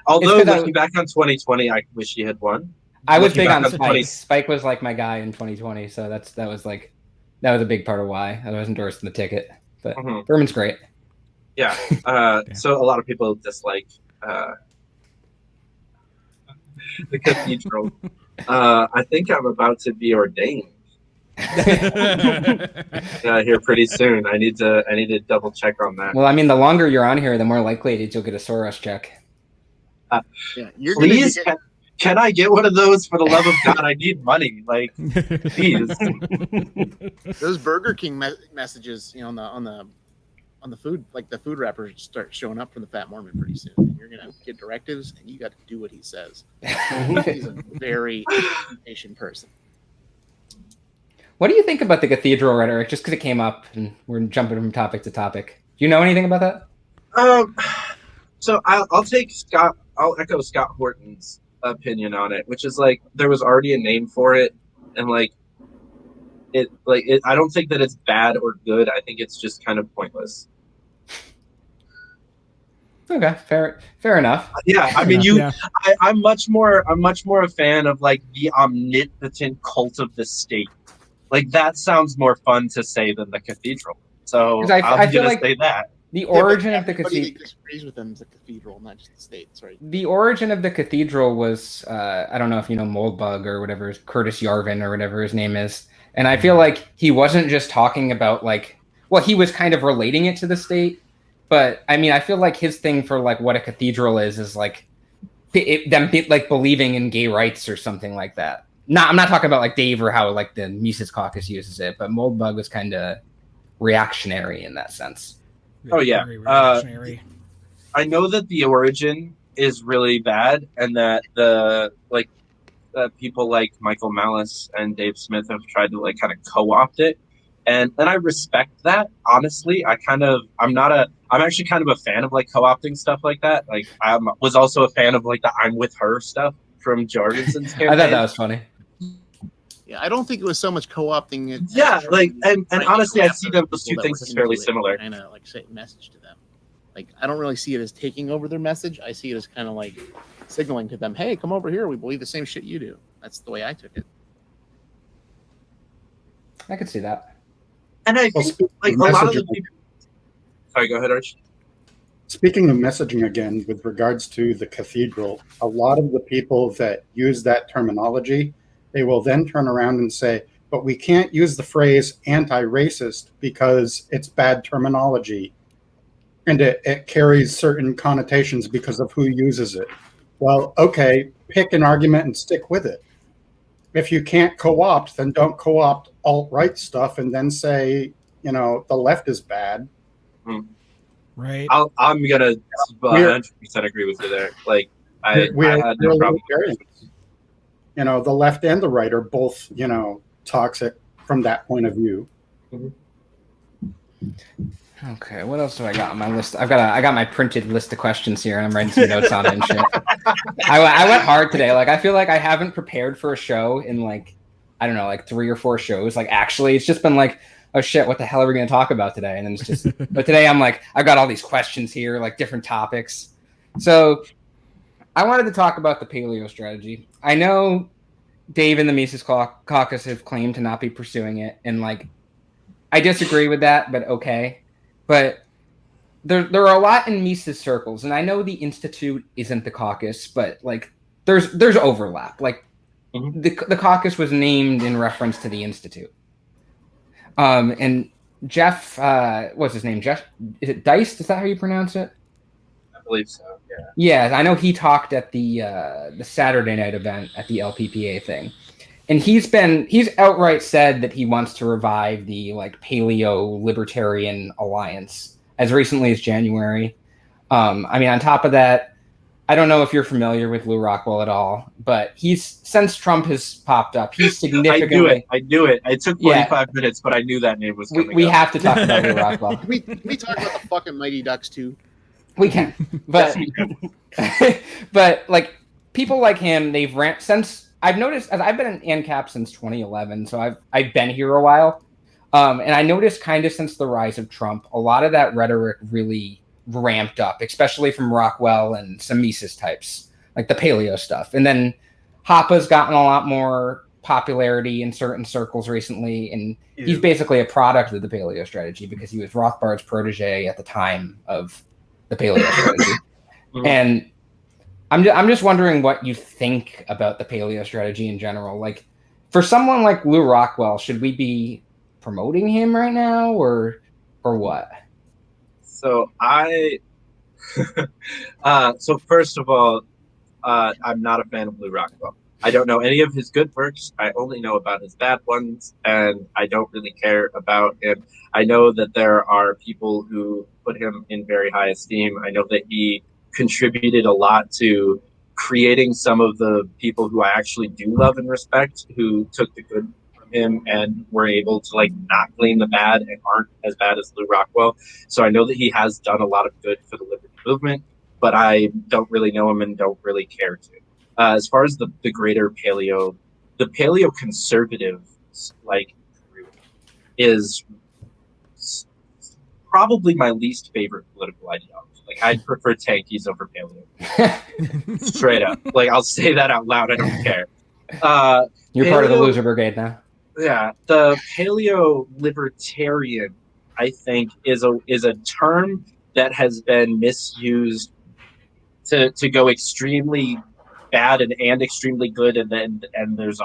D: Although
B: It's 'cause
D: looking back on 2020, I wish he had won.
B: I was
D: Looking
B: big
D: back
B: on
D: on
B: Spike.
D: 20
B: Spike was like my guy in 2020, so that was a big part of why I was endorsing the ticket. But
D: Mhm.
B: Berman's great.
D: Yeah. So a lot of people dislike the cathedral. I think I'm about to be ordained here pretty soon. I need to double check on that.
B: Well, I mean, the longer you're on here, the more likely it is you'll get a Soros check.
F: Yeah, you're
D: Please,
F: gonna
D: can I get one of those for the love of God? I need money. Like, please.
F: those Burger King messages, on the food, like the food wrappers start showing up from the Fat Mormon pretty soon. And you're gonna get directives, and you got to do what he says. He's a very impatient person.
B: What do you think about the cathedral rhetoric? Just because it came up, and we're jumping from topic to topic. Do you know anything about that?
D: So I'll take Scott. I'll echo Scott Horton's opinion on it, which is like there was already a name for it, and like it. I don't think that it's bad or good. I think it's just kind of pointless.
B: Okay, fair enough.
D: Yeah, I mean,
G: Yeah.
D: I'm much more a fan of like the omnipotent cult of the state. Like that sounds more fun to say than the cathedral. So
B: 'Cause I
D: I'm
B: feel
D: gonna
B: like
D: say that.
B: The origin of the
F: Everybody
B: cathedral.
F: that disagrees with them is the cathedral, not just the state. Sorry.
B: The origin of the cathedral was I don't know if you know Moldbug or whatever, Curtis Yarvin or whatever his name is, and I feel like he wasn't just talking about he was kind of relating it to the state, but I mean I feel like his thing for like what a cathedral is like them like believing in gay rights or something like that. I'm not talking about like Dave or how like the Mises Caucus uses it, but Moldbug was kind of reactionary in that sense.
D: Oh, yeah.
G: Very reactionary.
D: I know that the origin is really bad, and that people like Michael Malice and Dave Smith have tried to like kind of co-opt it, and I respect that. Honestly, I'm actually kind of a fan of like co-opting stuff like that. Like I was also a fan of like the "I'm with her" stuff from Jorgensen's campaign.
B: I thought that was funny.
F: Yeah, I don't think it was so much co-opting it.
D: Yeah, like and honestly, I see those two things as fairly similar.
F: Kind of like say message to them. Like I don't really see it as taking over their message. I see it as kind of like signaling to them, "Hey, come over here. We believe the same shit you do." That's the way I took it.
B: I could see that.
D: And I
E: Well,
D: think like a lot of the
E: messaging.
D: people. Sorry, go ahead, Arch.
E: Speaking of messaging again, with regards to the cathedral, a lot of the people that use that terminology, they will then turn around and say, but we can't use the phrase anti-racist because it's bad terminology. And it carries certain connotations because of who uses it. Well, okay, pick an argument and stick with it. If you can't co-opt, then don't co-opt alt-right stuff and then say, the left is bad.
G: Right.
D: I'm gonna 100% agree with you there. Like I had no problem.
E: The left and the right are both, toxic from that point of view.
B: Okay, what else do I got on my list? I got my printed list of questions here, and I'm writing some notes on it and shit. I went hard today. Like I feel like I haven't prepared for a show in like 3 or 4 shows. Like actually, it's just been like, oh shit, what the hell are we going to talk about today? And then it's just, but today I'm like, I've got all these questions here, like different topics. So I wanted to talk about the paleo strategy. I know Dave and the Mises Caucus have claimed to not be pursuing it, and like I disagree with that, but okay. But there are a lot in Mises circles, and I know the Institute isn't the caucus, but like there's overlap. Like the caucus was named in reference to the Institute. And Jeff, what's his name? Jeff, is it Deist? Is that how you pronounce it?
D: I believe so. Yeah.
B: Yeah, I know he talked at the Saturday night event at the LPPA thing, and he's outright said that he wants to revive the like Paleo Libertarian Alliance as recently as January. I mean, on top of that, I don't know if you're familiar with Lou Rockwell at all, but he's since Trump has popped up, he's significantly.
D: I knew it. It took
B: Yeah.
D: 45 minutes, but I knew that name was coming
B: We
D: up.
B: have to talk about Lou Rockwell.
F: Can we talk about the fucking Mighty Ducks too?
B: We can, but but like people like him, they've ramped since I've noticed. As I've been in ANCAP since 2011, so I've been here a while, and I noticed kind of since the rise of Trump, a lot of that rhetoric really ramped up, especially from Rockwell and some Mises types, like the paleo stuff, and then Hopa's gotten a lot more popularity in certain circles recently, and he's basically a product of the paleo strategy because he was Rothbard's protege at the time of the paleo strategy. And I'm just wondering what you think about the paleo strategy in general. Like, for someone like Lou Rockwell, should we be promoting him right now, or what?
D: So so first of all, I'm not a fan of Lou Rockwell. I don't know any of his good works. I only know about his bad ones, and I don't really care about him. I know that there are people who put him in very high esteem. I know that he contributed a lot to creating some of the people who I actually do love and respect, who took the good from him and were able to like not claim the bad and aren't as bad as Lou Rockwell. So I know that he has done a lot of good for the liberty movement, but I don't really know him and don't really care to. As far as the greater paleo, the paleo conservative like group is probably my least favorite political ideology. Like, I'd prefer tankies over paleo. Straight up. Like, I'll say that out loud. I don't care.
B: You're part of the loser brigade now.
D: Yeah, the paleo libertarian, I think, is a term that has been misused to go extremely bad and extremely good, and there's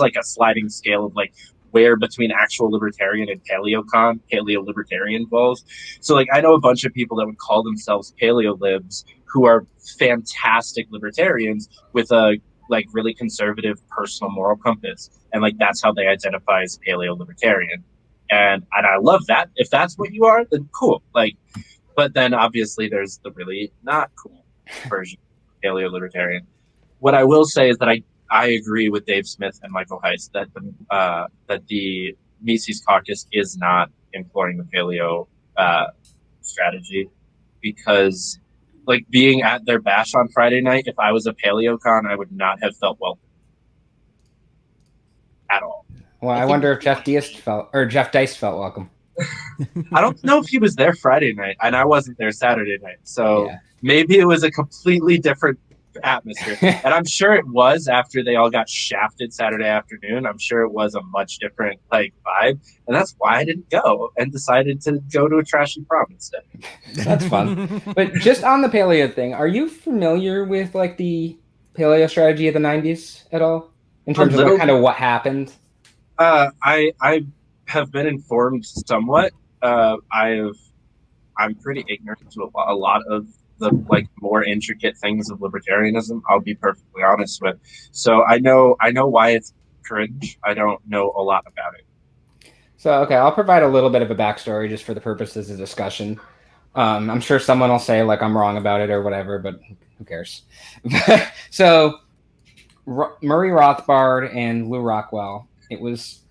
D: like a sliding scale of like where between actual libertarian and paleo libertarian falls. So like I know a bunch of people that would call themselves paleo libs who are fantastic libertarians with a like really conservative personal moral compass, and like that's how they identify as paleo libertarian. And I love that. If that's what you are, then cool. Like, but then obviously there's the really not cool version of paleo libertarian. What I will say is that I agree with Dave Smith and Michael Heist that the Mises Caucus is not employing the paleo strategy, because like being at their bash on Friday night, if I was a PaleoCon, I would not have felt welcome at all.
B: Well, I wonder if Jeff Deist felt welcome.
D: I don't know if he was there Friday night, and I wasn't there Saturday night, so
B: Yeah.
D: maybe it was a completely different atmosphere. And I'm sure it was after they all got shafted Saturday afternoon. I'm sure it was a much different like vibe, and that's why I didn't go and decided to go to a trashy prom instead.
B: That's fun. But just on the paleo thing, are you familiar with like the paleo strategy of the 90s at all, in terms of what happened?
D: I have been informed somewhat. I'm pretty ignorant to a lot of the like more intricate things of libertarianism. I'll be perfectly honest with. So I know why it's cringe. I don't know a lot about it.
B: So okay, I'll provide a little bit of a backstory just for the purposes of discussion. I'm sure someone will say like I'm wrong about it or whatever, but who cares? So Murray Rothbard and Lou Rockwell. It was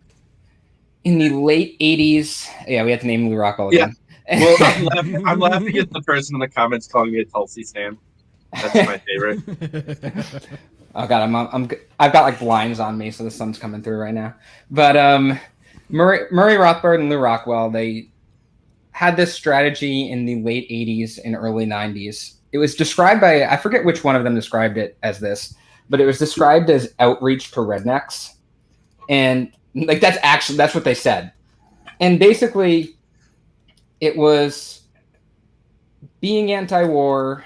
B: in the late 80s. Yeah, we had to name Lou Rockwell again.
D: Yeah. Well, I'm laughing at the person in the comments calling me a Tulsi stan. That's my favorite.
B: Oh god, I've got like blinds on me, so the sun's coming through right now. But Murray Rothbard and Lou Rockwell, they had this strategy in the late 80s and early 90s. It was described by, I forget which one of them described it as this, but it was described as outreach to rednecks. And like that's what they said. And basically it was being anti-war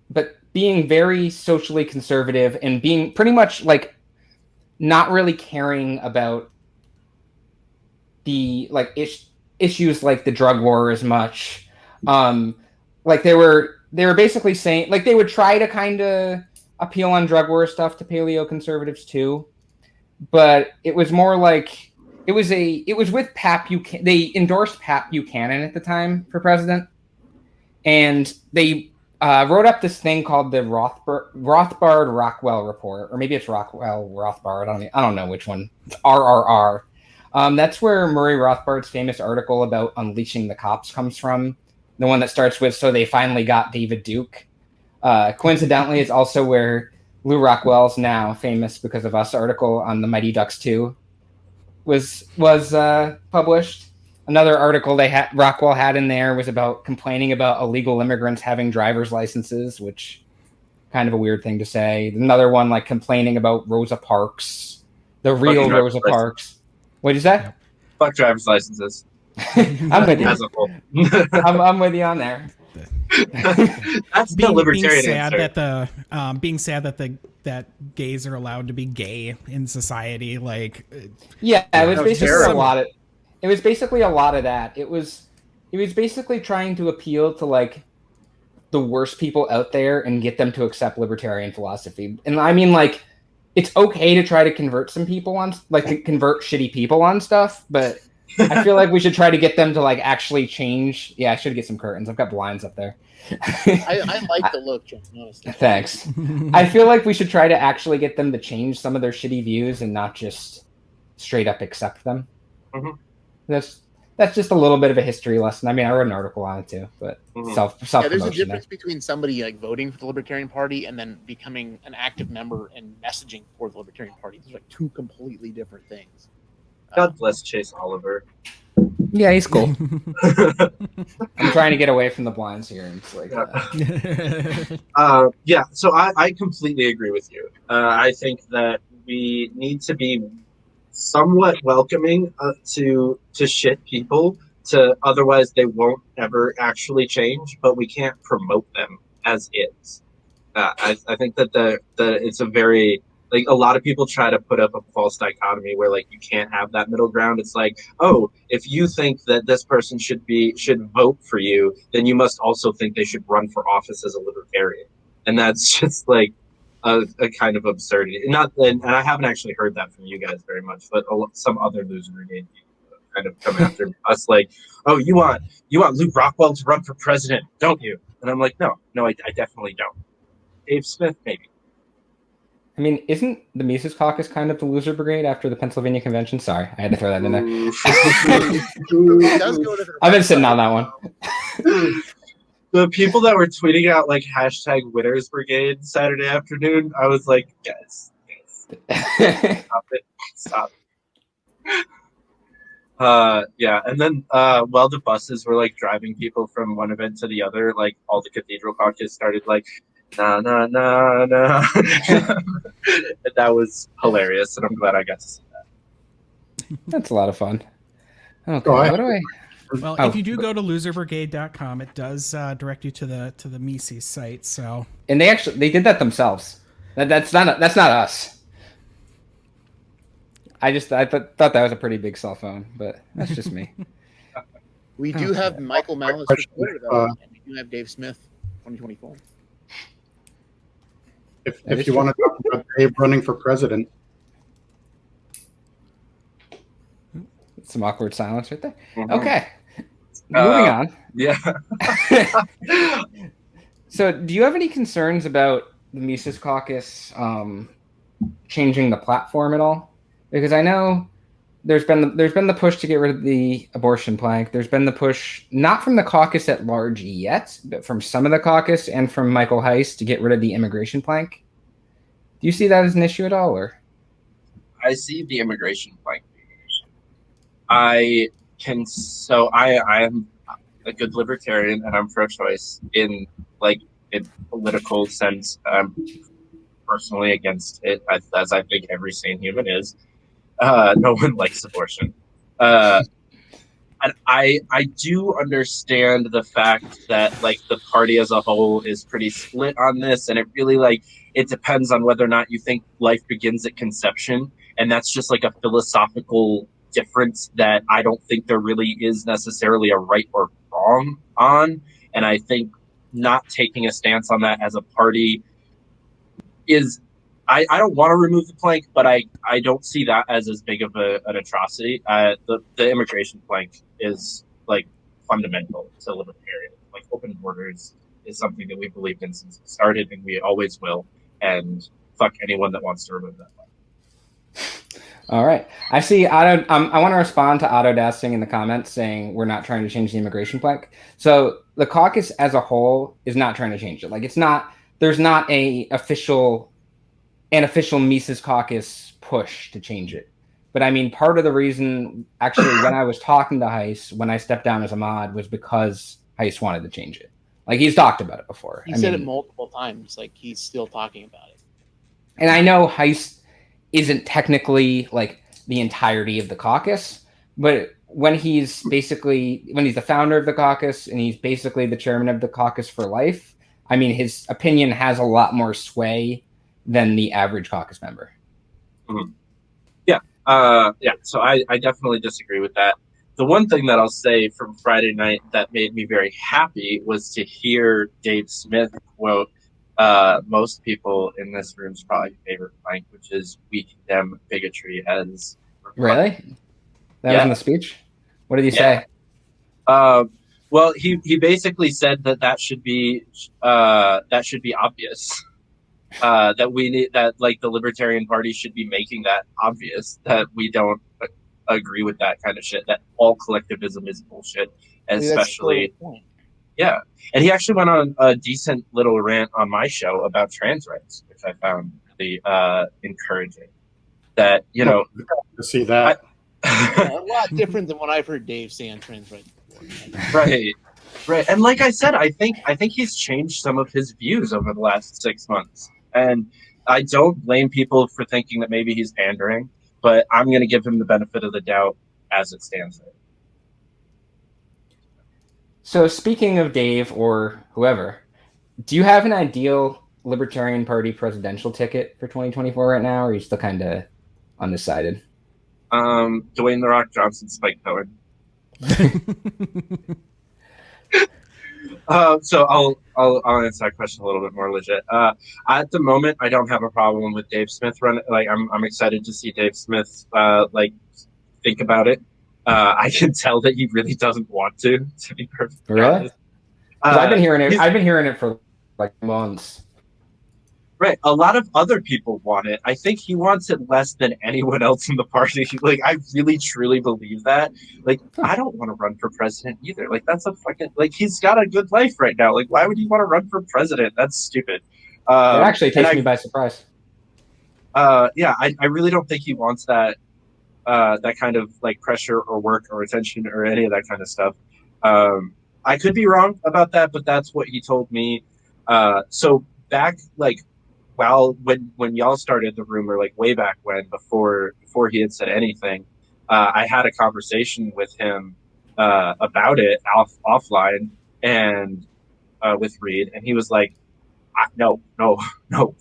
B: but being very socially conservative and being pretty much like not really caring about the like issues like the drug war as much. Like they were basically saying like they would try to kind of appeal on drug war stuff to paleo conservatives too, but it was more like it was with Pat Buchanan. They endorsed Pat Buchanan at the time for president, and they wrote up this thing called the Rothbard-Rockwell report, or maybe it's Rockwell-Rothbard. I don't know which one. It's RRR. That's where Murray Rothbard's famous article about unleashing the cops comes from. The one that starts with, "So they finally got David Duke." Coincidentally, it's also where Lou Rockwell's now famous because of us article on the Mighty Ducks 2 was published. Another article Rockwell had in there was about complaining about illegal immigrants having driver's licenses, which kind of a weird thing to say. Another one like complaining about Rosa Parks, the real Rosa Parks. What is that?
D: Fuck driver's licenses.
B: I'm with you.
D: As a whole.
B: I'm with you on there.
D: That's the libertarian
G: being sad that gays are allowed to be gay in society. Like,
B: yeah, it was basically
F: terrible.
B: a lot of. It was basically a lot of that. It was basically trying to appeal to like the worst people out there and get them to accept libertarian philosophy. And I mean, like, it's okay to try to convert some people on, like, to convert shitty people on stuff, but I feel like we should try to get them to like actually change. Yeah, I should get some curtains. I've got blinds up there.
F: I like the look, John. Honestly.
B: Thanks. I feel like we should try to actually get them to change some of their shitty views and not just straight up accept them.
D: Mhm.
B: That's just a little bit of a history lesson. I mean, I wrote an article on it too, but self
F: Yeah, there's a
B: promotion
F: difference between somebody like voting for the Libertarian Party and then becoming an active member and messaging for the Libertarian Party. Those are like two completely different things.
D: God bless Chase Oliver.
B: Yeah, he's cool. I'm trying to get away from the blinds here, and it's like,
D: yeah, so I completely agree with you. I think that we need to be somewhat welcoming to shit people. Otherwise they won't ever actually change. But we can't promote them as is. I think that it's a very like a lot of people try to put up a false dichotomy where like you can't have that middle ground. It's like, oh, if you think that this person should vote for you, then you must also think they should run for office as a libertarian, and that's just like a kind of absurdity. And I haven't actually heard that from you guys very much, but some other loser brigade people kind of come after us like, oh, you want Luke Rockwell to run for president, don't you? And I'm like, no, I definitely don't. Dave Smith, maybe.
B: I mean, isn't the Mises Caucus kind of the loser brigade after the Pennsylvania Convention? Sorry, I had to throw that in there.
F: It does go to the
B: I've been sitting on that one.
D: The people that were tweeting out like hashtag Winners Brigade Saturday afternoon, I was like, guys, stop it. Yeah, and then while the buses were like driving people from one event to the other, like all the Cathedral Caucus started like, nah. That was hilarious, and I'm glad I got to see that.
B: That's a lot of fun. Okay,
E: Go ahead.
B: what do I?
G: well, if you do go to loserbrigade.com, it does direct you to the Mises site. So,
B: And they did that themselves. That's not us. I thought that was a pretty big cell phone, but that's just me.
F: We do have Michael Malice for Twitter, though, and we do have Dave Smith, 2024.
E: If you want to talk about Dave running for president,
B: Some awkward silence right there.
D: Mhm.
B: Okay, moving on.
D: Yeah.
B: So, do you have any concerns about the Mises Caucus changing the platform at all? Because I know there's been the push to get rid of the abortion plank. There's been the push, not from the caucus at large yet, but from some of the caucus and from Michael Heiss to get rid of the immigration plank. Do you see that as an issue at all, or?
D: I see the immigration plank being an issue. I am a good libertarian and I'm pro-choice in like a political sense. I'm personally against it, as I think every sane human is. No one likes abortion. And I do understand the fact that like the party as a whole is pretty split on this, and it really like it depends on whether or not you think life begins at conception, and that's just like a philosophical difference that I don't think there really is necessarily a right or wrong on. And I think not taking a stance on that as a party is, I don't want to remove the plank, but I don't see that as big of an atrocity. The immigration plank is like fundamental to libertarian. Like open borders is something that we believed in since it started, and we always will. And fuck anyone that wants to remove that plank.
B: All right. I see Otto. I want to respond to Autodasting in the comments saying we're not trying to change the immigration plank. So the caucus as a whole is not trying to change it. Like it's not. There's not an official Mises caucus push to change it. But I mean, part of the reason, actually, when I was talking to Heiss, when I stepped down as a mod, was because Heiss wanted to change it. Like he's talked about it before.
F: He said it multiple times. Like he's still talking about it.
B: And I know Heiss isn't technically like the entirety of the caucus, but when he's the founder of the caucus and he's basically the chairman of the caucus for life, I mean, his opinion has a lot more sway than the average caucus member.
D: Mm-hmm. Yeah. So I definitely disagree with that. The one thing that I'll say from Friday night that made me very happy was to hear Dave Smith quote, most people in this room's probably favorite plank, which is "We condemn bigotry as."
B: Really? That was in the speech? What did he say?
D: Well, he basically said that should be obvious. That we need that, like, the Libertarian Party should be making that obvious, that we don't agree with that kind of shit, that all collectivism is bullshit, especially. Yeah. And he actually went on a decent little rant on my show about trans rights, which I found really encouraging. That, you know,
E: to see that.
F: A lot different than what I've heard Dave say on trans rights before.
D: Right. And like I said, I think he's changed some of his views over the last 6 months. And I don't blame people for thinking that maybe he's pandering, but I'm going to give him the benefit of the doubt as it stands right.
B: So speaking of Dave or whoever, do you have an ideal Libertarian Party presidential ticket for 2024 right now, or are you still kind of undecided?
D: Dwayne "The Rock" Johnson, Spike Cohen. So I'll answer that question a little bit more legit. At the moment, I don't have a problem with Dave Smith running. Like I'm excited to see Dave Smith like think about it. I can tell that he really doesn't want to be perfectly honest.
B: I've been hearing it. I've been hearing it for like months.
D: Right. A lot of other people want it. I think he wants it less than anyone else in the party. Like, I really, truly believe that. Like, I don't want to run for president either. Like, that's a fucking, like, he's got a good life right now. Like, why would you want to run for president? That's stupid.
B: It actually takes me by surprise.
D: Yeah, I really don't think he wants that kind of, like, pressure or work or attention or any of that kind of stuff. I could be wrong about that, but that's what he told me. So back, like, when y'all started the rumor, like way back when, before he had said anything, I had a conversation with him about it offline and with Reed, and he was like, no,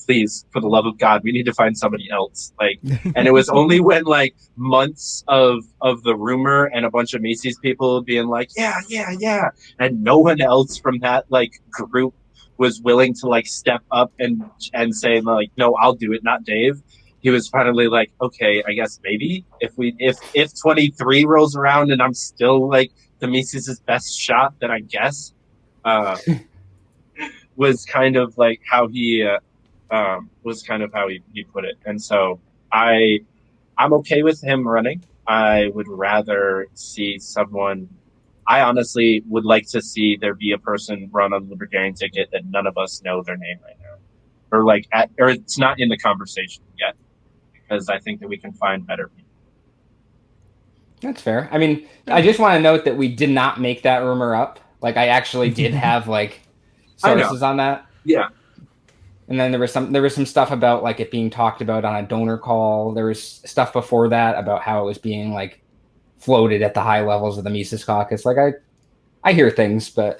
D: please, for the love of God, we need to find somebody else. Like, and it was only when like months of the rumor and a bunch of Mises people being like, yeah, and no one else from that like group was willing to like step up and say like, no, I'll do it, not Dave. He was finally like, okay, I guess maybe if 23 rolls around and I'm still like the Mises' best shot, then I guess. Was kind of like how he put it. And so I'm okay with him running. I would rather see someone. I honestly would like to see there be a person run on the Libertarian ticket that none of us know their name right now, or it's not in the conversation yet, because I think that we can find better people.
B: That's fair. I mean, I just want to note that we did not make that rumor up. Like, I actually did have like sources on that.
D: Yeah.
B: And then there was some stuff about like it being talked about on a donor call. There was stuff before that about how it was being like floated at the high levels of the Mises caucus. Like I hear things, but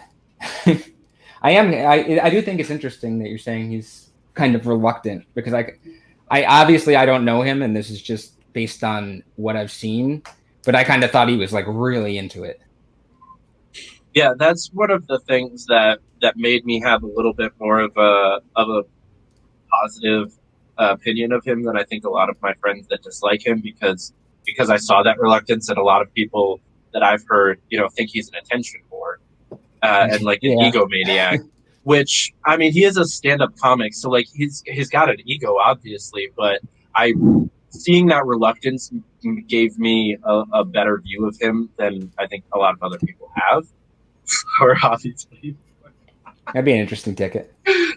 B: I do think it's interesting that you're saying he's kind of reluctant, because I obviously I don't know him, and this is just based on what I've seen. but I kind of thought he was like really into it.
D: Yeah, that's one of the things that made me have a little bit more of a positive opinion of him than I think a lot of my friends that dislike him, because I saw that reluctance, and a lot of people that I've heard, think he's an attention whore and like an
B: Yeah.
D: egomaniac. Which, I mean, he is a stand-up comic, so like he's got an ego, obviously, but seeing that reluctance gave me a better view of him than I think a lot of other people have. Or obviously,
B: That'd be an interesting ticket.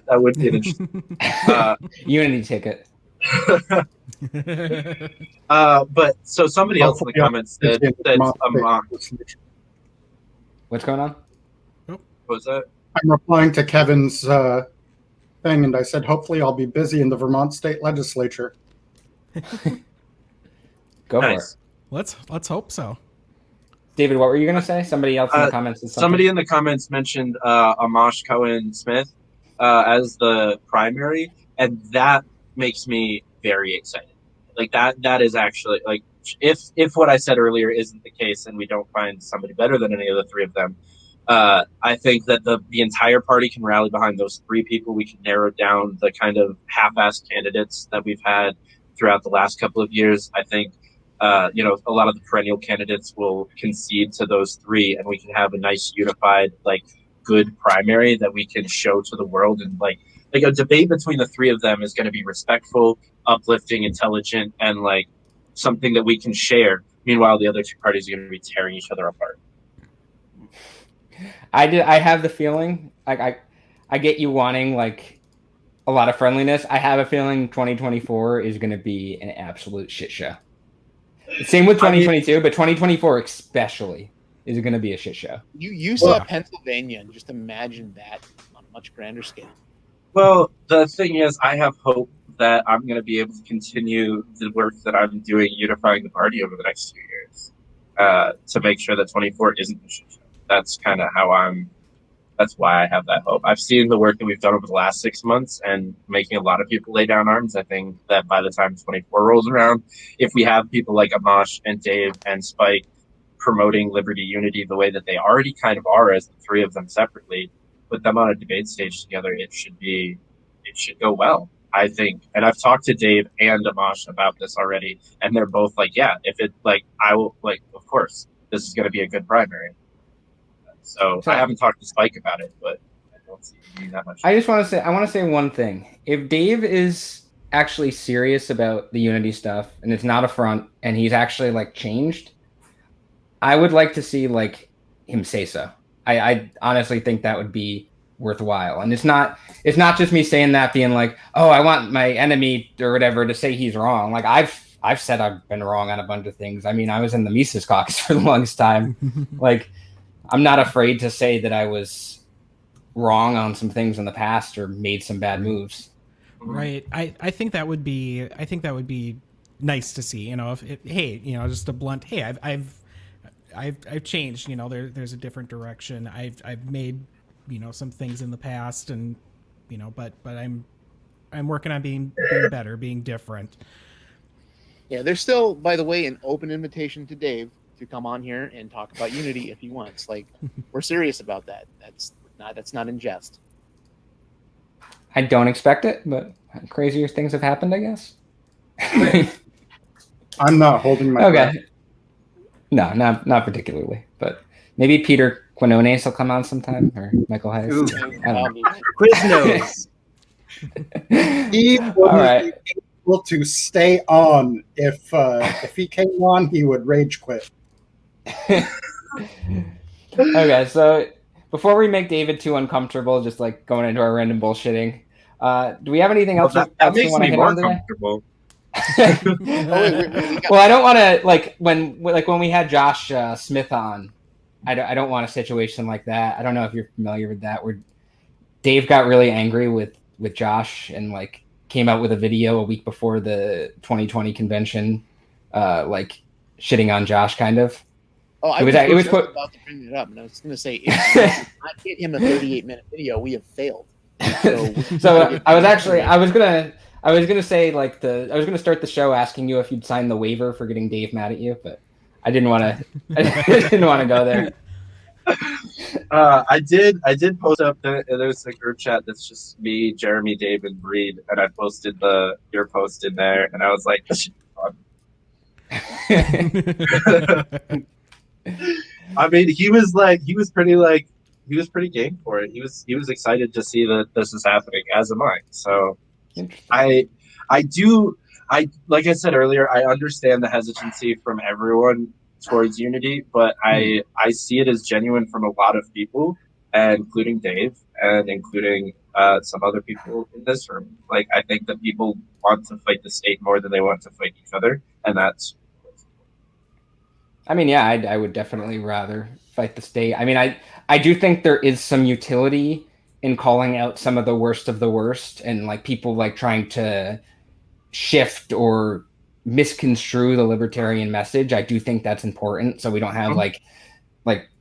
D: that would be an interesting.
B: Unity ticket.
D: But so somebody else in the comments said
B: What's going on?
D: what was that?
E: I'm replying to Kevin's thing, and I said, hopefully I'll be busy in the Vermont State Legislature.
B: Go
D: Nice.
B: for it.
G: Let's hope so.
B: David, what were you going to say? Somebody else in the comments.
D: Somebody in the comments mentioned Amash Cohen Smith as the primary, and that makes me very excited. Like that is actually like if what I said earlier isn't the case, and we don't find somebody better than any of the three of them, I think that the entire party can rally behind those three people. We can narrow down the kind of half-assed candidates that we've had throughout the last couple of years. I think a lot of the perennial candidates will concede to those three, and we can have a nice unified, like, good primary that we can show to the world. And like a debate between the three of them is going to be respectful, uplifting, intelligent, and like something that we can share. Meanwhile, the other two parties are going to be tearing each other apart.
B: I have the feeling, like I get you wanting like a lot of friendliness. I have a feeling 2024 is going to be an absolute shit show. Same with 2022, but 2024 especially is going to be a shit show.
F: You saw Pennsylvania, and just imagine that on a much grander scale.
D: Well, the thing is, I have hope that I'm going to be able to continue the work that I'm doing unifying the party over the next 2 years to make sure that 24 isn't a shit show. That's kind of that's why I have that hope. I've seen the work that we've done over the last 6 months and making a lot of people lay down arms. I think that by the time 24 rolls around, if we have people like Amash and Dave and Spike promoting liberty unity the way that they already kind of are as the three of them separately, put them on a debate stage together, it should go well, I think. And I've talked to Dave and Amash about this already, and they're both like, yeah, if it, like, I will, like, of course, this is going to be a good primary. So I haven't talked to Spike about it, but I don't see it being that much.
B: I want to say one thing. If Dave is actually serious about the unity stuff and it's not a front and he's actually like changed, I would like to see like him say so. I honestly think that would be worthwhile. And it's not just me saying that being like, oh, I want my enemy or whatever to say he's wrong. Like I've said I've been wrong on a bunch of things. I mean, I was in the Mises caucus for the longest time. Like, I'm not afraid to say that I was wrong on some things in the past or made some bad moves.
G: Right. I think that would be nice to see, just a blunt, hey, I've changed, there's a different direction. I've made, some things in the past and, but I'm working on being better, being different.
F: Yeah, there's still, by the way, an open invitation to Dave to come on here and talk about unity if he wants. Like, we're serious about that. That's not in jest.
B: I don't expect it, but crazier things have happened, I guess.
E: I'm not holding my breath.
B: No, not particularly, but maybe Peter Quinones will come on sometime, or Michael Hayes. I don't know.
H: Quiznos.
E: He wouldn't
B: All right.
E: be able to stay on. If he came on, he would rage quit.
B: Okay, so before we make David too uncomfortable, just like going into our random bullshitting, do we have anything else?
D: That
B: we
D: makes
B: want to
D: me
B: hit
D: more
B: on today?
D: comfortable.
B: Well, I don't want to like when we had Josh Smith on. I don't want a situation like that. I don't know if you're familiar with that, where Dave got really angry with Josh and like came out with a video a week before the 2020 convention, like shitting on Josh, kind of.
F: Oh, I was about to bring it up, and I was going to say, if we not get him a 38-minute video, we have failed.
B: So I was gonna say like I was gonna start the show asking you if you'd sign the waiver for getting Dave mad at you, but I didn't want to. I didn't want to go there.
D: I did post up there's a group chat that's just me, Jeremy, Dave, and Breed, and I posted your post in there, and I was like, this should be fun. I mean, he was pretty game for it. He was excited to see that this is happening, as am I. So I like I said earlier, I understand the hesitancy from everyone towards Unity, but I see it as genuine from a lot of people, including Dave and including some other people in this room. Like, I think that people want to fight the state more than they want to fight each other, and that's.
B: I mean, yeah, I would definitely rather fight the state. I mean, I do think there is some utility in calling out some of the worst, and like people like trying to shift or misconstrue the libertarian message. I do think that's important, so we don't have like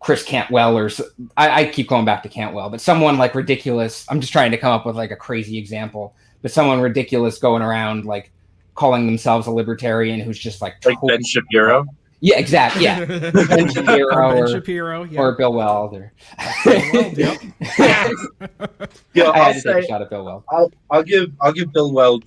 B: Chris Cantwell or I keep going back to Cantwell, but someone like ridiculous. I'm just trying to come up with like a crazy example, but someone ridiculous going around like calling themselves a libertarian who's just like totally
D: Ben Shapiro.
B: Yeah, exactly. Yeah, Ben Shapiro,
G: yeah.
B: or Bill Weld, or
G: Yep.
D: Yeah,
B: I
D: I'll
B: had to
D: say,
B: take a shot at Bill Weld.
D: I'll give Bill Weld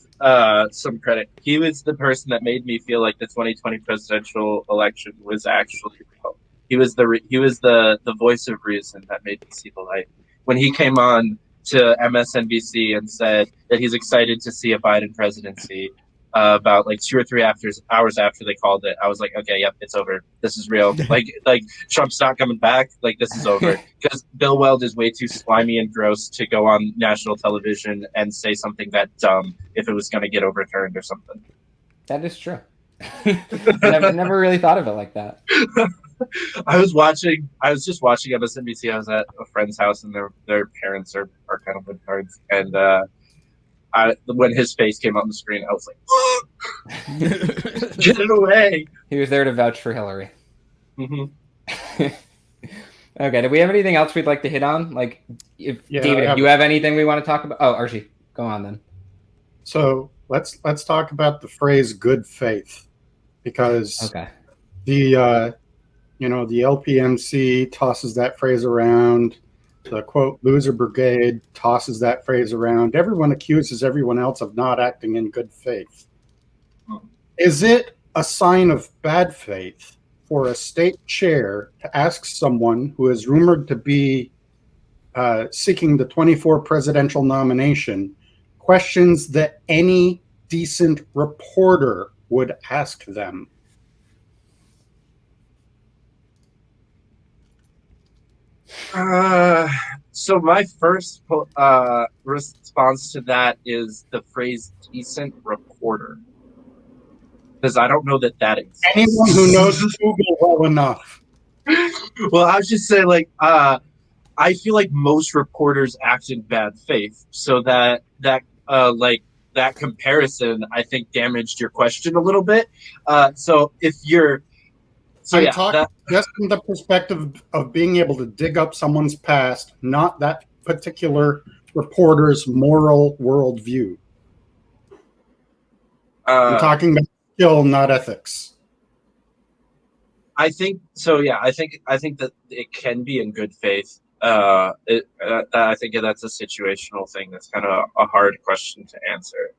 D: some credit. He was the person that made me feel like the 2020 presidential election was actually real. He was the voice of reason that made me see the light. When he came on to MSNBC and said that he's excited to see a Biden presidency, about like 2 or 3 hours after they called it, I was like, okay, yep, it's over. This is real. like Trump's not coming back. Like, this is over. Because Bill Weld is way too slimy and gross to go on national television and say something that dumb if it was going to get overturned or something.
B: That is true. never really thought of it like that.
D: I was just watching MSNBC. I was at a friend's house, and their parents are kind of libtards, and when his face came on the screen, I was like, get it away.
B: He was there to vouch for Hillary.
D: Mm-hmm.
B: Okay, do we have anything else we'd like to hit on? Like, David, if you have anything we want to talk about? Oh, Archie, go on then.
E: So let's talk about the phrase "good faith," because the LPMC tosses that phrase around. The quote loser brigade tosses that phrase around. Everyone accuses everyone else of not acting in good faith. Is it a sign of bad faith for a state chair to ask someone who is rumored to be seeking the 24 presidential nomination questions that any decent reporter would ask them?
D: So my first response to that is the phrase "decent reporter," because I don't know that exists.
E: Anyone who knows Google well enough.
D: Well, I was just saying, like, I feel like most reporters act in bad faith, so that comparison, I think, damaged your question a little bit. So if you're
E: I'm talking just from the perspective of being able to dig up someone's past, not that particular reporter's moral worldview. I'm talking about skill, not ethics.
D: I think so. Yeah, I think that it can be in good faith. I think that's a situational thing. That's kind of a hard question to answer.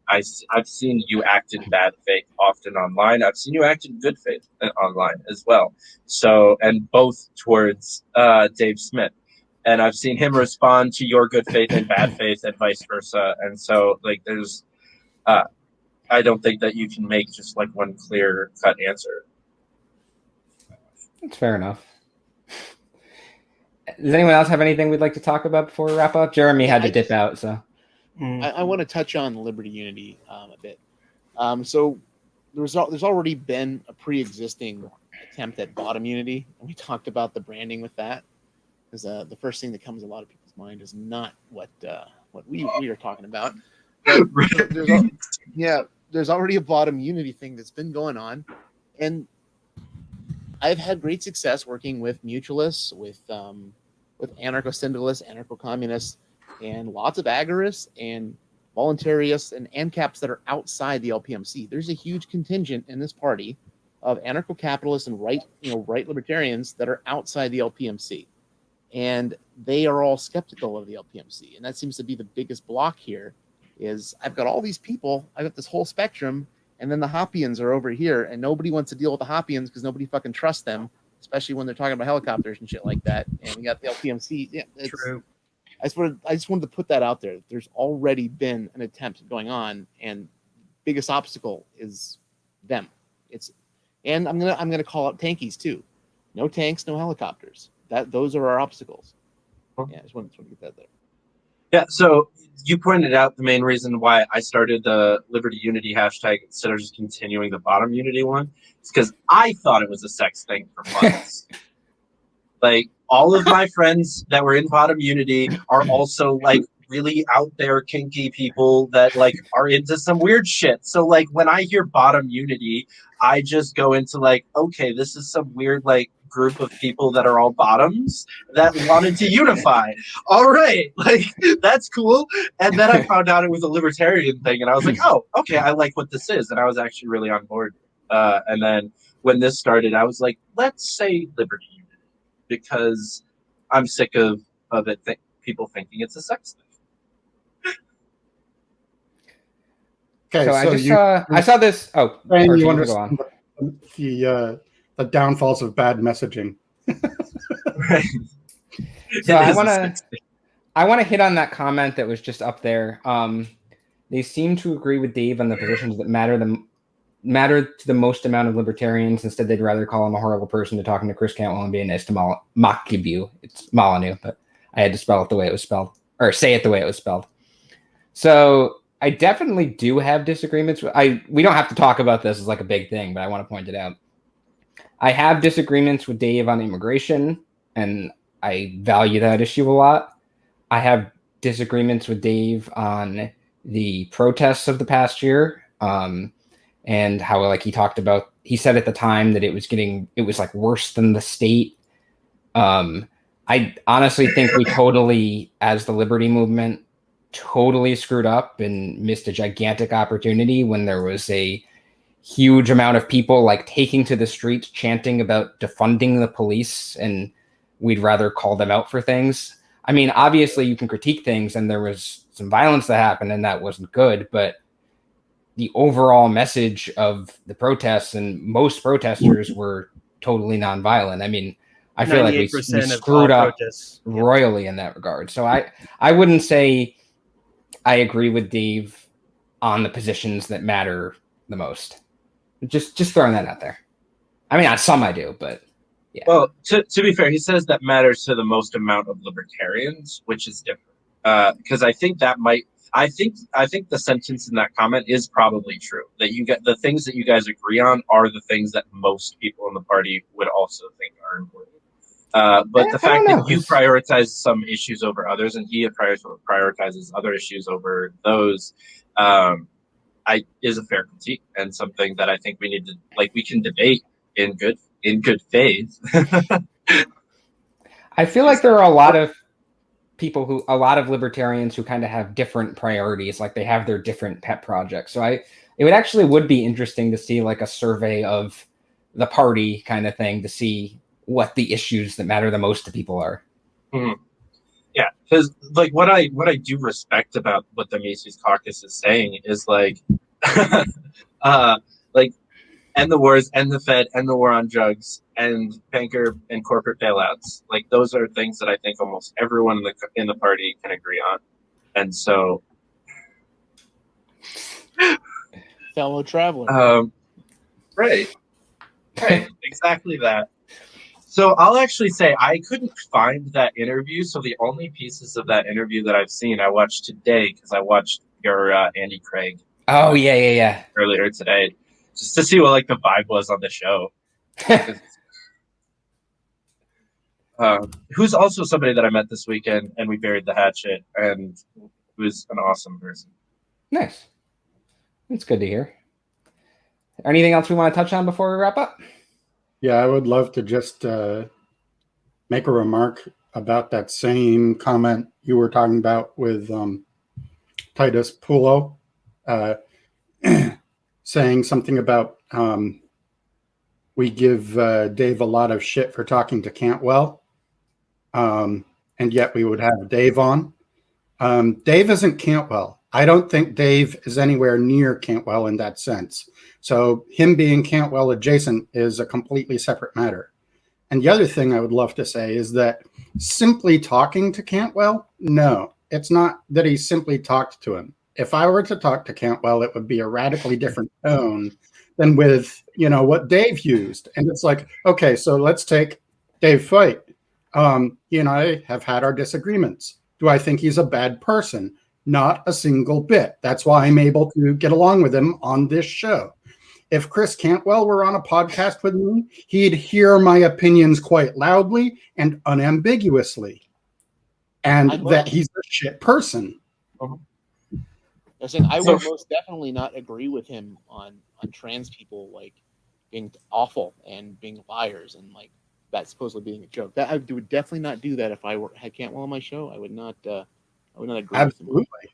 D: I've seen you act in bad faith often online. I've seen you act in good faith online as well. So, and both towards Dave Smith. And I've seen him respond to your good faith and bad faith and vice versa. And so, like, there's, I don't think that you can make just like one clear cut answer.
B: That's fair enough. Does anyone else have anything we'd like to talk about before we wrap up? Jeremy had to dip out, so.
F: I want to touch on Liberty Unity a bit. So there's already been a pre-existing attempt at bottom unity, and we talked about the branding with that. Because the first thing that comes to a lot of people's mind is not what we are talking about. There's already a bottom unity thing that's been going on, and I've had great success working with mutualists, with anarcho-syndicalists, anarcho-communists, and lots of agorists and voluntarists and ANCAPs that are outside the LPMC. There's a huge contingent in this party of anarcho-capitalists and right libertarians that are outside the LPMC, and they are all skeptical of the LPMC, and that seems to be the biggest block here. Is I've got all these people, I've got this whole spectrum, and then the Hoppians are over here, and nobody wants to deal with the Hoppians because nobody fucking trusts them, especially when they're talking about helicopters and shit like that. And we got the LPMC. Yeah,
H: True.
F: I just wanted to put that out there. There's already been an attempt going on, and biggest obstacle is them. And I'm gonna call out tankies too. No tanks, no helicopters. Those are our obstacles. Yeah, I just wanted to get that there.
D: Yeah, so you pointed out the main reason why I started the Liberty Unity hashtag instead of just continuing the Bottom Unity one. It's because I thought it was a sex thing for months. Like, all of my friends that were in Bottom Unity are also, like, really out there kinky people that, like, are into some weird shit. So, like, when I hear Bottom Unity, I just go into, like, okay, this is some weird, like, group of people that are all bottoms that wanted to unify. All right, like, that's cool. And then I found out it was a libertarian thing, and I was like, oh, okay, I like what this is. And I was actually really on board. And then when this started, I was like, let's say Liberty Unity, because I'm sick of it, people thinking it's a sex thing.
E: Okay,
B: so I saw this. Oh,
E: and
B: Percy,
E: you
B: you can go on.
E: understand the downfalls of bad messaging.
D: Right.
B: So I want to hit on that comment that was just up there. They seem to agree with Dave on the positions that matter to the most amount of libertarians. Instead, they'd rather call him a horrible person to talking to Chris Cantwell and being nice to Makibu. It's Molyneux, but I had to spell it the way it was spelled, or say it the way it was spelled. So I definitely do have disagreements. We don't have to talk about this as like a big thing, but I want to point it out. I have disagreements with Dave on immigration, and I value that issue a lot. I have disagreements with Dave on the protests of the past year, and how, like, he said at the time that it was like worse than the state. I honestly think we totally, as the Liberty movement, totally screwed up and missed a gigantic opportunity when there was a huge amount of people like taking to the streets chanting about defunding the police, and we'd rather call them out for things. I mean, obviously you can critique things, and there was some violence that happened and that wasn't good, but the overall message of the protests, and most protesters were totally nonviolent. I mean, I feel like we
H: 98% of
B: screwed
H: all
B: up
H: protests.
B: royally in that regard. So I wouldn't say I agree with Dave on the positions that matter the most. Just throwing that out there. I mean, on some I do, but yeah.
D: Well, to be fair, he says that matters to the most amount of libertarians, which is different. Because I think I think the sentence in that comment is probably true. That you get the things that you guys agree on are the things that most people in the party would also think are important. But the fact that you prioritize some issues over others, and he prioritizes other issues over those, is a fair critique, and something that I think we need to, like, we can debate in good faith.
B: I feel like there are a lot of libertarians who kind of have different priorities, like they have their different pet projects. So it would be interesting to see like a survey of the party kind of thing to see what the issues that matter the most to people are.
D: Mm-hmm. Yeah, because like what I do respect about what the Mises Caucus is saying is like, like, end the wars, end the Fed, end the war on drugs, and banker and corporate bailouts. Like, those are things that I think almost everyone in the party can agree on. And so,
F: fellow traveler.
D: Right, exactly that. So I'll actually say I couldn't find that interview. So the only pieces of that interview that I've seen, I watched today because I watched your Andy Craig.
B: Oh yeah.
D: Earlier today, just to see what like the vibe was on the show. Who's also somebody that I met this weekend, and we buried the hatchet, and was an awesome person.
B: Nice. That's good to hear. Anything else we want to touch on before we wrap up?
E: Yeah, I would love to just make a remark about that same comment you were talking about with Titus Pulo, saying something about we give Dave a lot of shit for talking to Cantwell, and yet we would have Dave on. Dave isn't Cantwell. I don't think Dave is anywhere near Cantwell in that sense. So him being Cantwell adjacent is a completely separate matter. And the other thing I would love to say is that simply talking to Cantwell, no, it's not that he simply talked to him. If I were to talk to Cantwell, it would be a radically different tone than with, what Dave used. And it's like, okay, so let's take Dave Fite. He and I have had our disagreements. Do I think he's a bad person? Not a single bit. That's why I'm able to get along with him on this show. If Chris Cantwell were on a podcast with me, he'd hear my opinions quite loudly and unambiguously. And that he's a shit person.
F: I was saying I would most definitely not agree with him on trans people like being awful and being liars and like that supposedly being a joke. That I would definitely not do that if I had Cantwell on my show. I would not agree
E: Absolutely.
F: with him.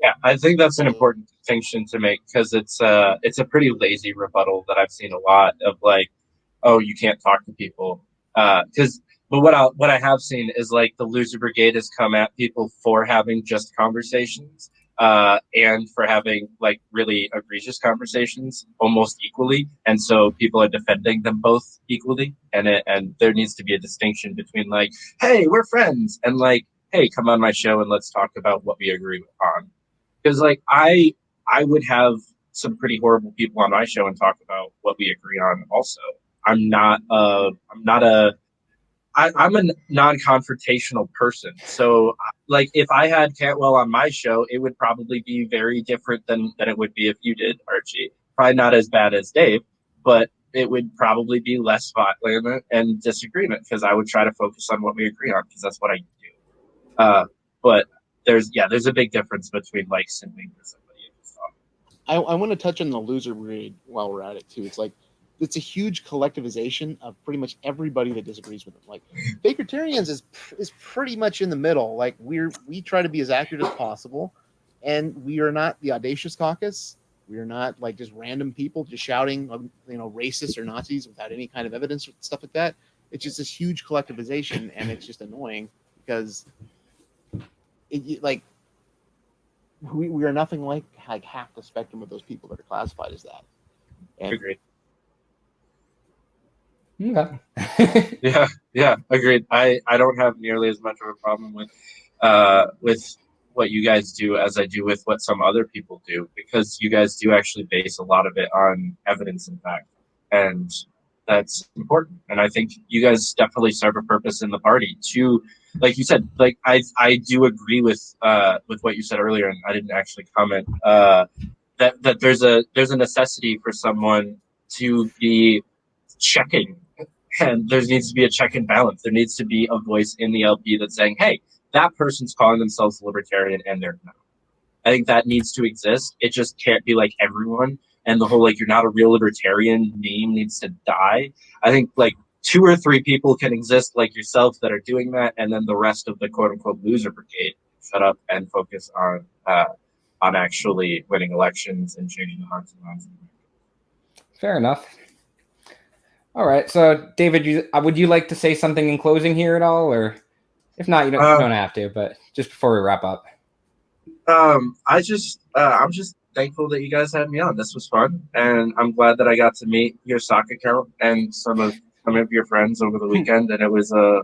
D: Yeah, I think that's an important distinction to make because it's a pretty lazy rebuttal that I've seen a lot of like, oh, you can't talk to people. But what I have seen is like the loser brigade has come at people for having just conversations and for having like really egregious conversations almost equally, and so people are defending them both equally, and there needs to be a distinction between like, hey, we're friends, and like, hey, come on my show and let's talk about what we agree on. Because like I would have some pretty horrible people on my show and talk about what we agree on. Also, I'm a non-confrontational person. So like if I had Cantwell on my show, it would probably be very different than it would be if you did, Archie. Probably not as bad as Dave, but it would probably be less violent and disagreement because I would try to focus on what we agree on because that's what I do. But there's a big difference between like simply somebody and just talking.
F: I want to touch on the loser brigade while we're at it too. It's like it's a huge collectivization of pretty much everybody that disagrees with them. Like Fakertarians is pretty much in the middle. Like we try to be as accurate as possible, and we are not the audacious caucus. We are not like just random people just shouting, racist or Nazis without any kind of evidence or stuff like that. It's just this huge collectivization, and it's just annoying because we are nothing like half the spectrum of those people that are classified as that. And
D: Agreed.
B: Okay.
D: Yeah, agreed. I don't have nearly as much of a problem with what you guys do as I do with what some other people do, because you guys do actually base a lot of it on evidence and fact, and that's important. And I think you guys definitely serve a purpose in the party to, like you said, like I do agree with what you said earlier, and I didn't actually comment that there's a necessity for someone to be checking, and there needs to be a check and balance. There needs to be a voice in the LP that's saying, hey, that person's calling themselves libertarian and they're not. I think that needs to exist. It just can't be like everyone, and the whole like you're not a real libertarian meme needs to die. I think like 2 or 3 people can exist like yourself that are doing that, and then the rest of the quote unquote loser brigade shut up and focus on actually winning elections and changing the hearts and minds of America.
B: Fair enough. All right. So, David, would you like to say something in closing here at all, or if not, you don't have to. But just before we wrap up,
D: I'm just thankful that you guys had me on. This was fun, and I'm glad that I got to meet your sock account and some of your friends over the weekend, and it was an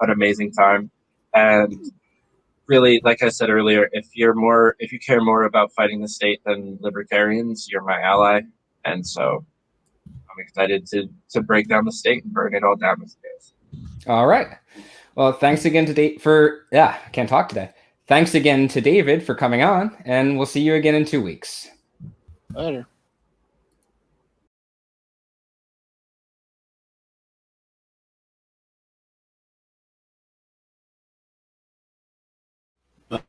D: amazing time. And really, like I said earlier, if you care more about fighting the state than libertarians, you're my ally, and so I'm excited to break down the state and burn it all down with space.
B: All right. Well, thanks again to Dave I can't talk today. Thanks again to David for coming on, and we'll see you again in 2 weeks.
F: Later.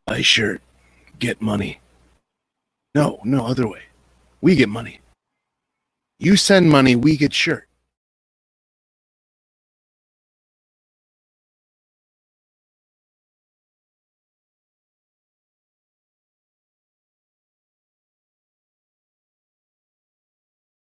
H: Buy shirt, get money. No, other way. We get money. You send money, we get shirt.